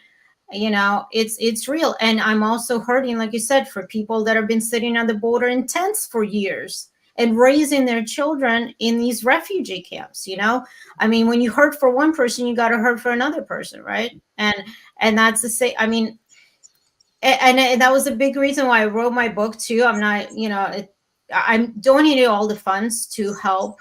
you know, it's real. And I'm also hurting, like you said, for people that have been sitting on the border in tents for years and raising their children in these refugee camps. You know, I mean, when you hurt for one person, you got to hurt for another person, right? And that's the same. I mean, and that was a big reason why I wrote my book too. I'm not, you know, I'm donating all the funds to help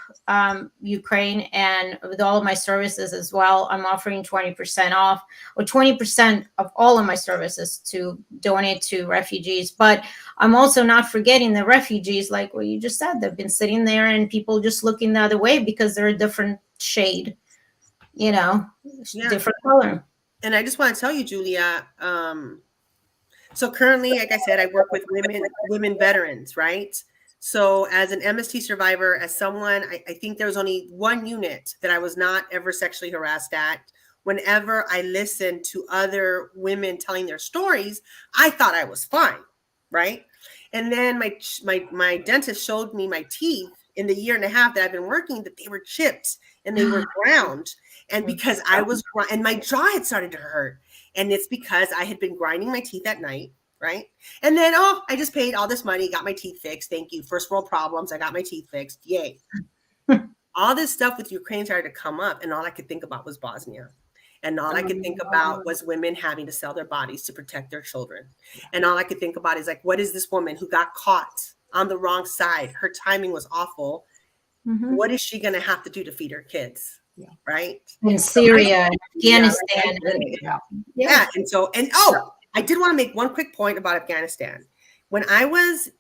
Ukraine, and with all of my services as well. I'm offering 20% off, or 20% of all of my services to donate to refugees. But I'm also not forgetting the refugees, like what you just said. They've been sitting there and people just looking the other way because they're a different shade, you know, different color. And I just want to tell you, Julia, so currently, like I said, I work with women veterans, right? So as an MST survivor, as someone, I think there was only one unit that I was not ever sexually harassed at. Whenever I listened to other women telling their stories, I thought I was fine, right? And then my dentist showed me my teeth in the year and a half that I've been working, that they were chipped and they were ground. And because and my jaw had started to hurt. And it's because I had been grinding my teeth at night, right? And then, I just paid all this money, got my teeth fixed. Thank you. First world problems. I got my teeth fixed. Yay. All this stuff with Ukraine started to come up, and all I could think about was Bosnia. And all I could think about was women having to sell their bodies to protect their children. And all I could think about is, like, what is this woman who got caught on the wrong side? Her timing was awful. Mm-hmm. What is she going to have to do to feed her kids? Yeah. Right? In Syria, Afghanistan. Yeah. And I did want to make one quick point about Afghanistan. When I was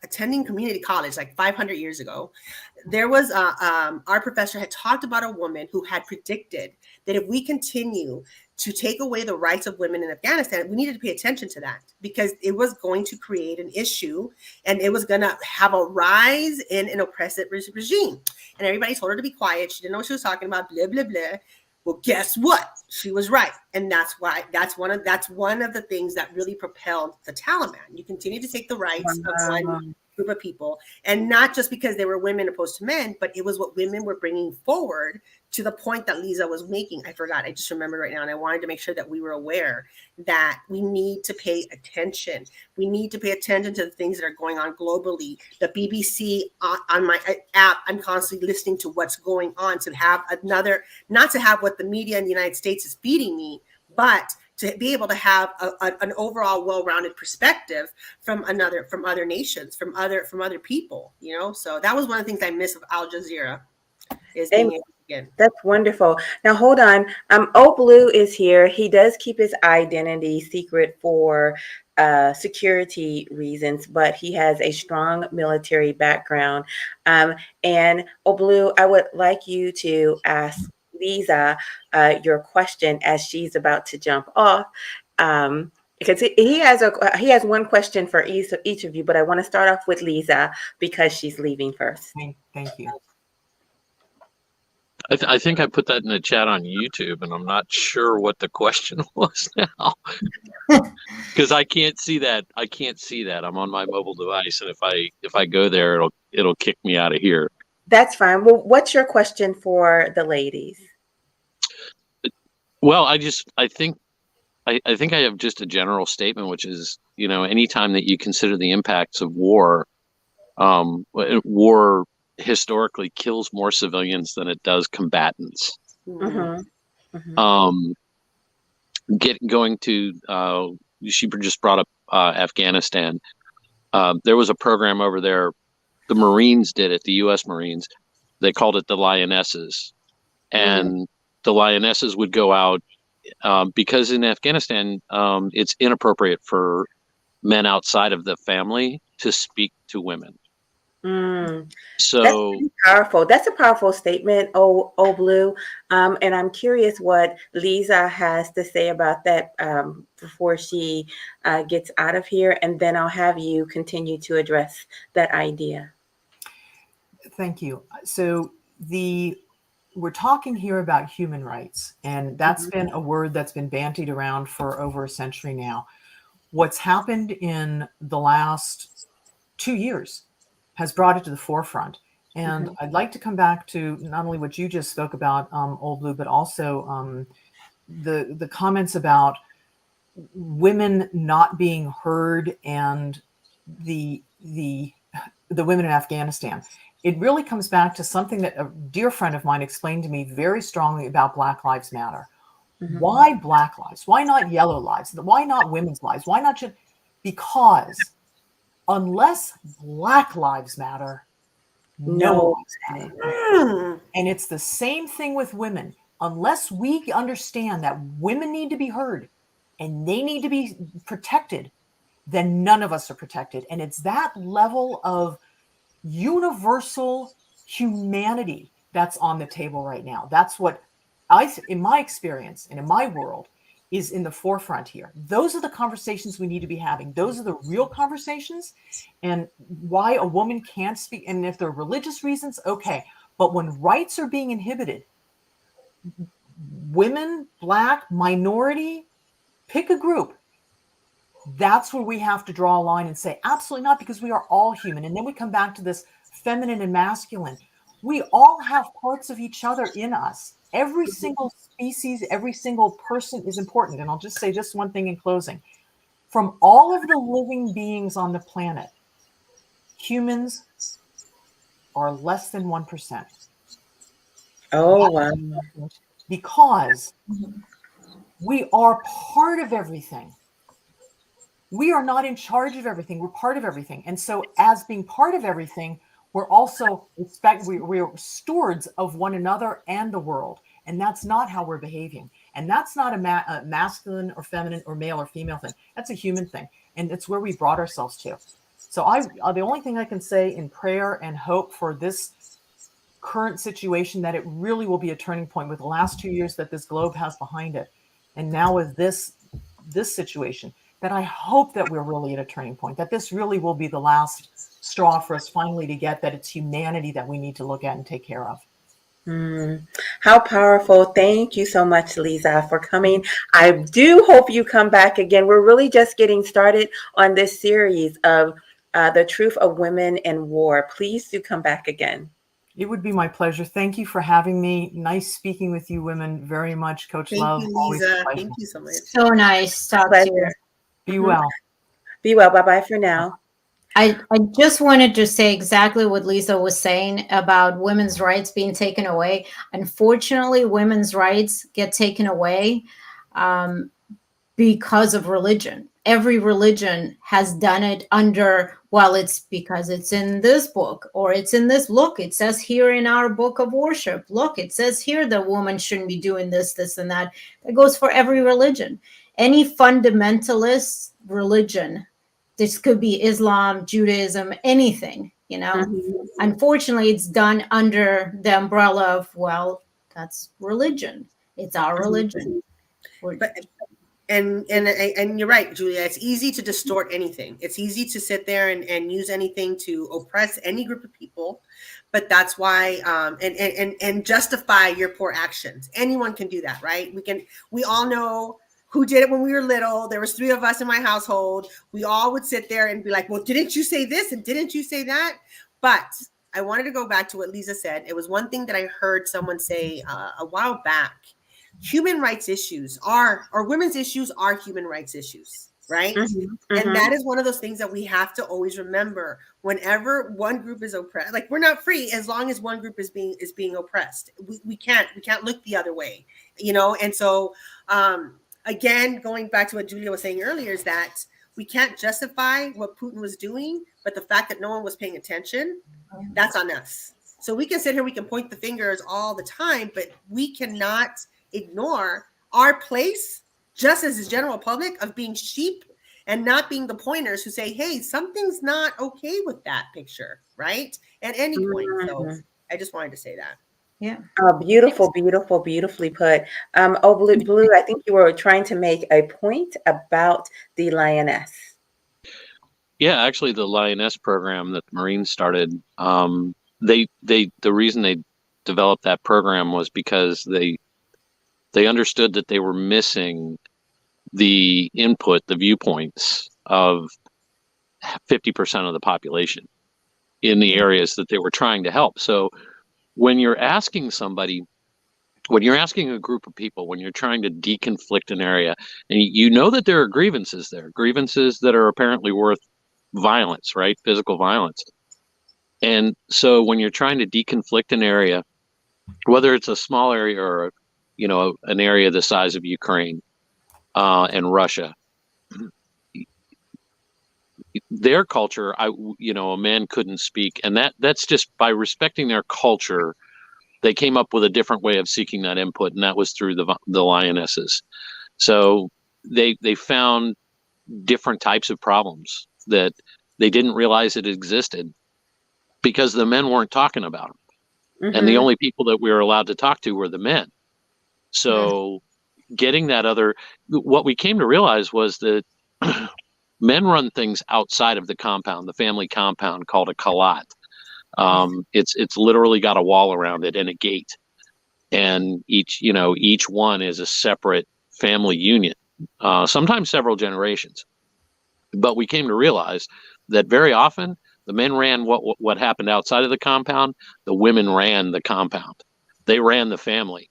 attending community college, like 500 years ago, there was our professor had talked about a woman who had predicted that if we continue to take away the rights of women in Afghanistan, we needed to pay attention to that, because it was going to create an issue, and it was going to have a rise in an oppressive regime. And everybody told her to be quiet. She didn't know what she was talking about, blah, blah, blah. Well, guess what? She was right. And that's one of the things that really propelled the Taliban. You continue to take the rights of one group of people, and not just because they were women opposed to men, but it was what women were bringing forward, to the point that Leeza was making. I forgot. I just remembered right now. And I wanted to make sure that we were aware that we need to pay attention. We need to pay attention to the things that are going on globally. The BBC on my app, I'm constantly listening to what's going on, to have not to have what the media in the United States is feeding me, but to be able to have an overall well-rounded perspective from other nations, from other people, you know? So that was one of the things I miss of Al Jazeera, is being able. That's wonderful. Now, hold on. Blue is here. He does keep his identity secret for security reasons, but he has a strong military background. And Blue, I would like you to ask Leeza your question as she's about to jump off. Because he has one question for each of you, but I want to start off with Leeza because she's leaving first. Thank you. I think I put that in the chat on YouTube, and I'm not sure what the question was now, because I can't see that. I'm on my mobile device, and if I go there, it'll kick me out of here. That's fine. Well, what's your question for the ladies? Well, I think I have just a general statement, which is, you know, anytime that you consider the impacts of war, war historically kills more civilians than it does combatants. Mm-hmm. Mm-hmm. Going to she just brought up Afghanistan. There was a program over there. The Marines did it. The U.S. Marines. They called it the Lionesses, and the Lionesses would go out because in Afghanistan it's inappropriate for men outside of the family to speak to women. Mm. That's So pretty powerful. That's a powerful statement, oh Blue. And I'm curious what Leeza has to say about that before she gets out of here, and then I'll have you continue to address that idea. Thank you. So we're talking here about human rights, and that's Mhm. been a word that's been bandied around for over a century now. What's happened in the last 2 years has brought it to the forefront. And Mhm. I'd like to come back to not only what you just spoke about, Old Blue, but also the comments about women not being heard and the women in Afghanistan. It really comes back to something that a dear friend of mine explained to me very strongly about Black Lives Matter. Mhm. Why Black lives? Why not yellow lives? Why not women's lives? Why not just because unless Black lives matter, no No. lives matter. Mm. And it's the same thing with women. Unless we understand that women need to be heard and they need to be protected, then none of us are protected. And it's that level of universal humanity that's on the table right now. That's what in my experience and in my world, is in the forefront here. Those are the conversations we need to be having. Those are the real conversations. And why a woman can't speak. And if there are religious reasons, okay. But when rights are being inhibited, women, Black, minority, pick a group. That's where we have to draw a line and say, absolutely not, because we are all human. And then we come back to this feminine and masculine. We all have parts of each other in us. Every single species, every single person is important. And I'll just say just one thing in closing. From all of the living beings on the planet, humans are less than 1%. Oh, wow. Because we are part of everything. We are not in charge of everything. We're part of everything. And so as being part of everything, we're also we're stewards of one another and the world. And that's not how we're behaving. And that's not a masculine or feminine or male or female thing. That's a human thing. And it's where we brought ourselves to. So the only thing I can say in prayer and hope for this current situation, that it really will be a turning point with the last 2 years that this globe has behind it. And now with this situation, that I hope that we're really at a turning point, that this really will be the last straw for us finally to get that it's humanity that we need to look at and take care of. Mm. How powerful. Thank you so much, Leeza, for coming. I do hope you come back again. We're really just getting started on this series of The Truth of Women in War. Please do come back again. It would be my pleasure. Thank you for having me. Nice speaking with you women very much. Coach Thank Love, you, always a Leeza. pleasure. Thank you so much. So nice talk to Pleasure. you. Be well. Be well. Bye-bye for now. I just wanted to say exactly what Leeza was saying about women's rights being taken away. Unfortunately, women's rights get taken away because of religion. Every religion has done it under, well, it's because it's in this book, or it's in this, look, it says here in our book of worship, look, it says here the woman shouldn't be doing this, this, and that. That goes for every religion. Any fundamentalist religion, this could be Islam, Judaism, anything, Mhm. Unfortunately, it's done under the umbrella of, well, that's religion. It's our religion. But and you're right, Julia. It's easy to distort anything. It's easy to sit there and use anything to oppress any group of people. But that's why and justify your poor actions. Anyone can do that, right? We all know who did it when we were little. There was 3 of us in my household. We all would sit there and be like, well, didn't you say this? And didn't you say that? But I wanted to go back to what Leeza said. It was one thing that I heard someone say a while back. Human rights issues or women's issues are human rights issues, right? And that is one of those things that we have to always remember whenever one group is oppressed. Like, we're not free as long as one group is being oppressed. We can't look the other way, And so again, going back to what Julia was saying earlier, is that we can't justify what Putin was doing, but the fact that no one was paying attention, that's on us. So we can sit here, we can point the fingers all the time, but we cannot ignore our place just as the general public of being sheep and not being the pointers who say, hey, something's not okay with that picture, right? At any point. So I just wanted to say that. Yeah. Oh, beautiful, beautiful, beautifully put. Oh, Blue, I think you were trying to make a point about the lioness. Yeah, actually, the Lioness program that the Marines started, the reason they developed that program was because they understood that they were missing the input, the viewpoints of 50% of the population in the areas that they were trying to help. So when you're asking somebody, when you're asking a group of people, when you're trying to deconflict an area, and you know that there are grievances there, grievances that are apparently worth violence, right? Physical violence. And so when you're trying to deconflict an area, whether it's a small area or, an area the size of Ukraine and Russia, their culture, a man couldn't speak. And that's just by respecting their culture, they came up with a different way of seeking that input. And that was through the lionesses. So they found different types of problems that they didn't realize it existed because the men weren't talking about them. And the only people that we were allowed to talk to were the men. So getting that what we came to realize was that men run things outside of the compound, the family compound, called a kalat. It's literally got a wall around it and a gate. And each one is a separate family union, sometimes several generations. But we came to realize that very often the men ran what happened outside of the compound. The women ran the compound. They ran the family.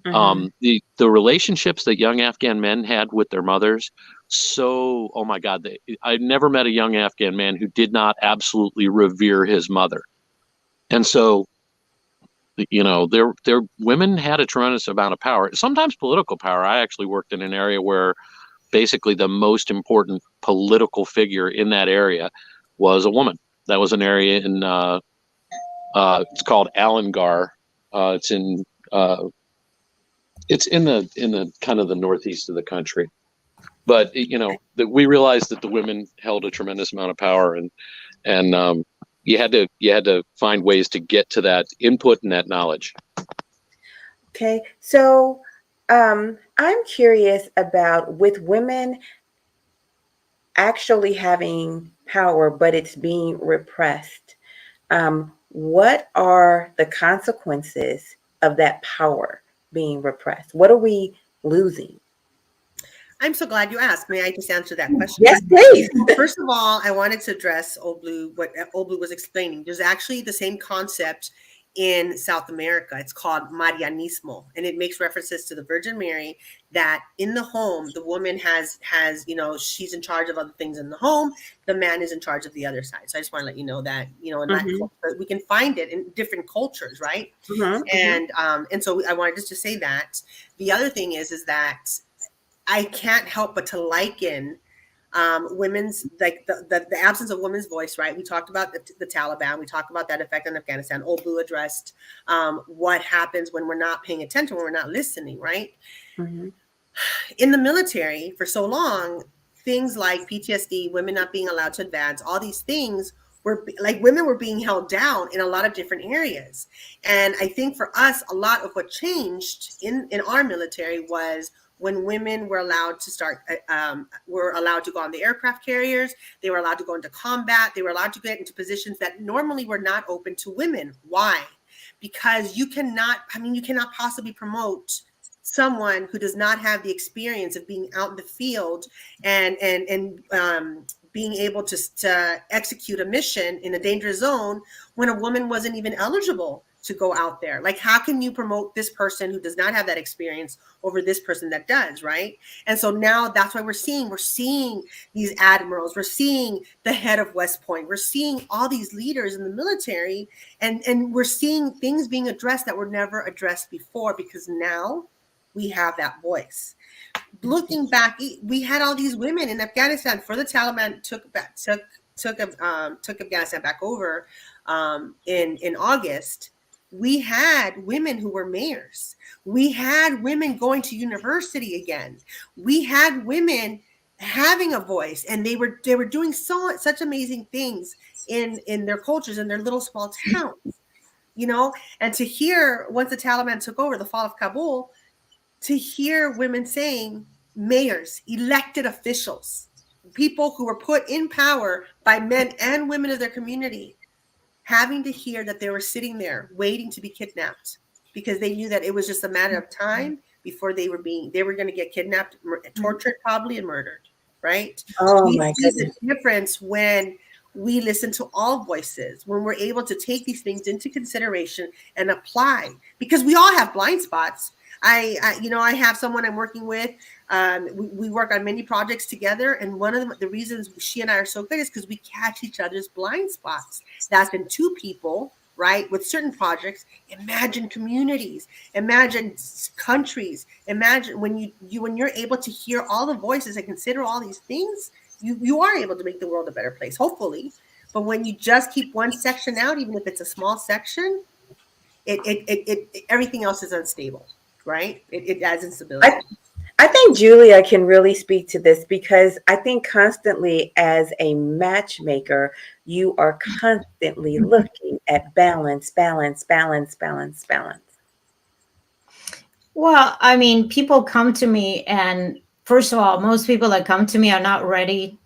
The relationships that young Afghan men had with their mothers. So, oh my God, I never met a young Afghan man who did not absolutely revere his mother. And so, their women had a tremendous amount of power, sometimes political power. I actually worked in an area where basically the most important political figure in that area was a woman. That was an area in it's called Alangar. It's in the kind of the northeast of the country. But that we realized that the women held a tremendous amount of power, and you had to find ways to get to that input and that knowledge. Okay, so I'm curious about, with women actually having power, but it's being repressed. What are the consequences of that power being repressed? What are we losing? I'm so glad you asked. May I just answer that question? Yes, please. First of all, I wanted to address what Old Blue was explaining. There's actually the same concept in South America. It's called Marianismo, and it makes references to the Virgin Mary, that in the home, the woman has, she's in charge of other things in the home. The man is in charge of the other side. So I just want to let you know that, in that culture, we can find it in different cultures, right? And so I wanted just to say that. The other thing is that I can't help but to liken women's, like the absence of women's voice, right? We talked about the Taliban. We talked about that effect on Afghanistan. Old Blue addressed what happens when we're not paying attention, when we're not listening, right? In the military for so long, things like PTSD, women not being allowed to advance, all these things were like women were being held down in a lot of different areas. And I think for us, a lot of what changed in our military was when women were allowed to were allowed to go on the aircraft carriers, they were allowed to go into combat, they were allowed to get into positions that normally were not open to women. Why? Because you cannot possibly promote someone who does not have the experience of being out in the field and being able to execute a mission in a dangerous zone when a woman wasn't even eligible to go out there. Like, how can you promote this person who does not have that experience over this person that does, right? And so now that's why we're seeing these admirals, we're seeing the head of West Point, we're seeing all these leaders in the military, and we're seeing things being addressed that were never addressed before, because now we have that voice. Looking back, we had all these women in Afghanistan before the Taliban took Afghanistan back over in August. We had women who were mayors. We had women going to university again. We had women having a voice, and they were doing such amazing things in their cultures, in their little small towns, you know. And to hear, once the Taliban took over, the fall of Kabul, to hear women saying, mayors, elected officials, people who were put in power by men and women of their community, having to hear that they were sitting there waiting to be kidnapped because they knew that it was just a matter of time before they were going to get kidnapped, tortured probably, and murdered, right? Oh We my see the goodness. difference when we listen to all voices, when we're able to take these things into consideration and apply, because we all have blind spots. I have someone I'm working with. We work on many projects together, and one of the reasons she and I are so good is because we catch each other's blind spots. That's been two people, right, with certain projects. Imagine communities, imagine countries, imagine when you're able to hear all the voices and consider all these things, you are able to make the world a better place, hopefully. But when you just keep one section out, even if it's a small section, it everything else is unstable, right? It adds instability. I think Julia can really speak to this because I think constantly as a matchmaker, you are constantly looking at balance, balance, balance, balance, balance. Well, I mean, people come to me, and first of all, most people that come to me are not ready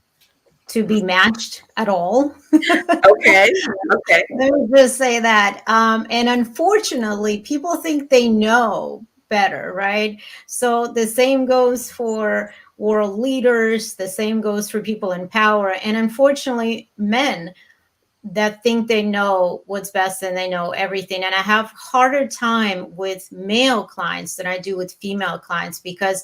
to be matched at all. Okay. Okay. Let me just say that. And unfortunately, people think they know better, right? So the same goes for world leaders, the same goes for people in power. And unfortunately, men that think they know what's best and they know everything. And I have harder time with male clients than I do with female clients, because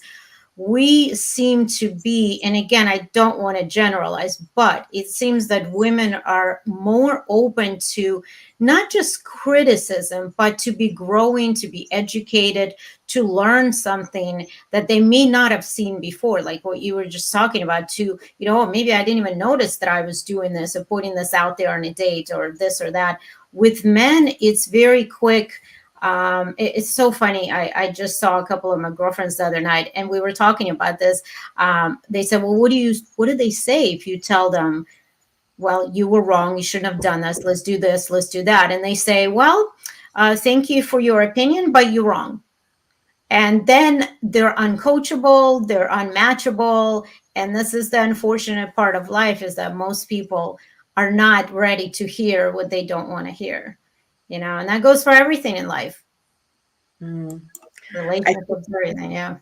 we seem to be, and again, I don't want to generalize, but it seems that women are more open to not just criticism, but to be growing, to be educated, to learn something that they may not have seen before, like what you were just talking about, to, maybe I didn't even notice that I was doing this or putting this out there on a date or this or that. With men, it's very quick. It's so funny. I just saw a couple of my girlfriends the other night, and we were talking about this. They said, well, what do they say if you tell them, well, you were wrong, you shouldn't have done this, let's do this, let's do that? And they say, well, thank you for your opinion, but you're wrong. And then they're uncoachable, they're unmatchable. And this is the unfortunate part of life, is that most people are not ready to hear what they don't want to hear. And that goes for everything in life. Mm. Relationships, everything. Yeah.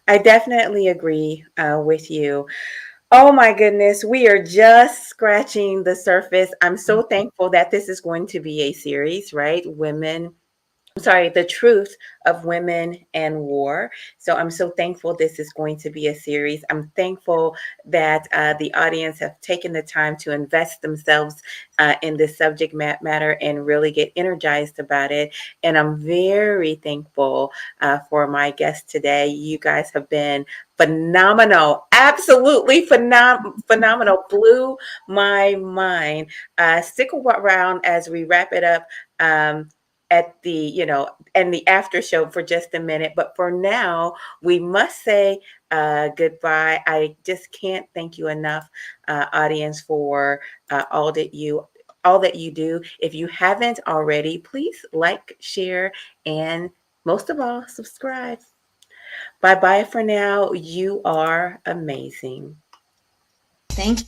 I definitely agree with you. Oh my goodness, we are just scratching the surface. I'm so thankful that this is going to be a series, right? The truth of women and war. So I'm so thankful this is going to be a series. I'm thankful that the audience have taken the time to invest themselves in this subject matter and really get energized about it. And I'm very thankful for my guests today. You guys have been phenomenal, absolutely phenomenal, blew my mind. Stick around as we wrap it up. At the and the after show for just a minute, but for now we must say goodbye. I just can't thank you enough, audience, for all that you do. If you haven't already, please like, share, and most of all, subscribe. Bye bye for now. You are amazing. Thank you.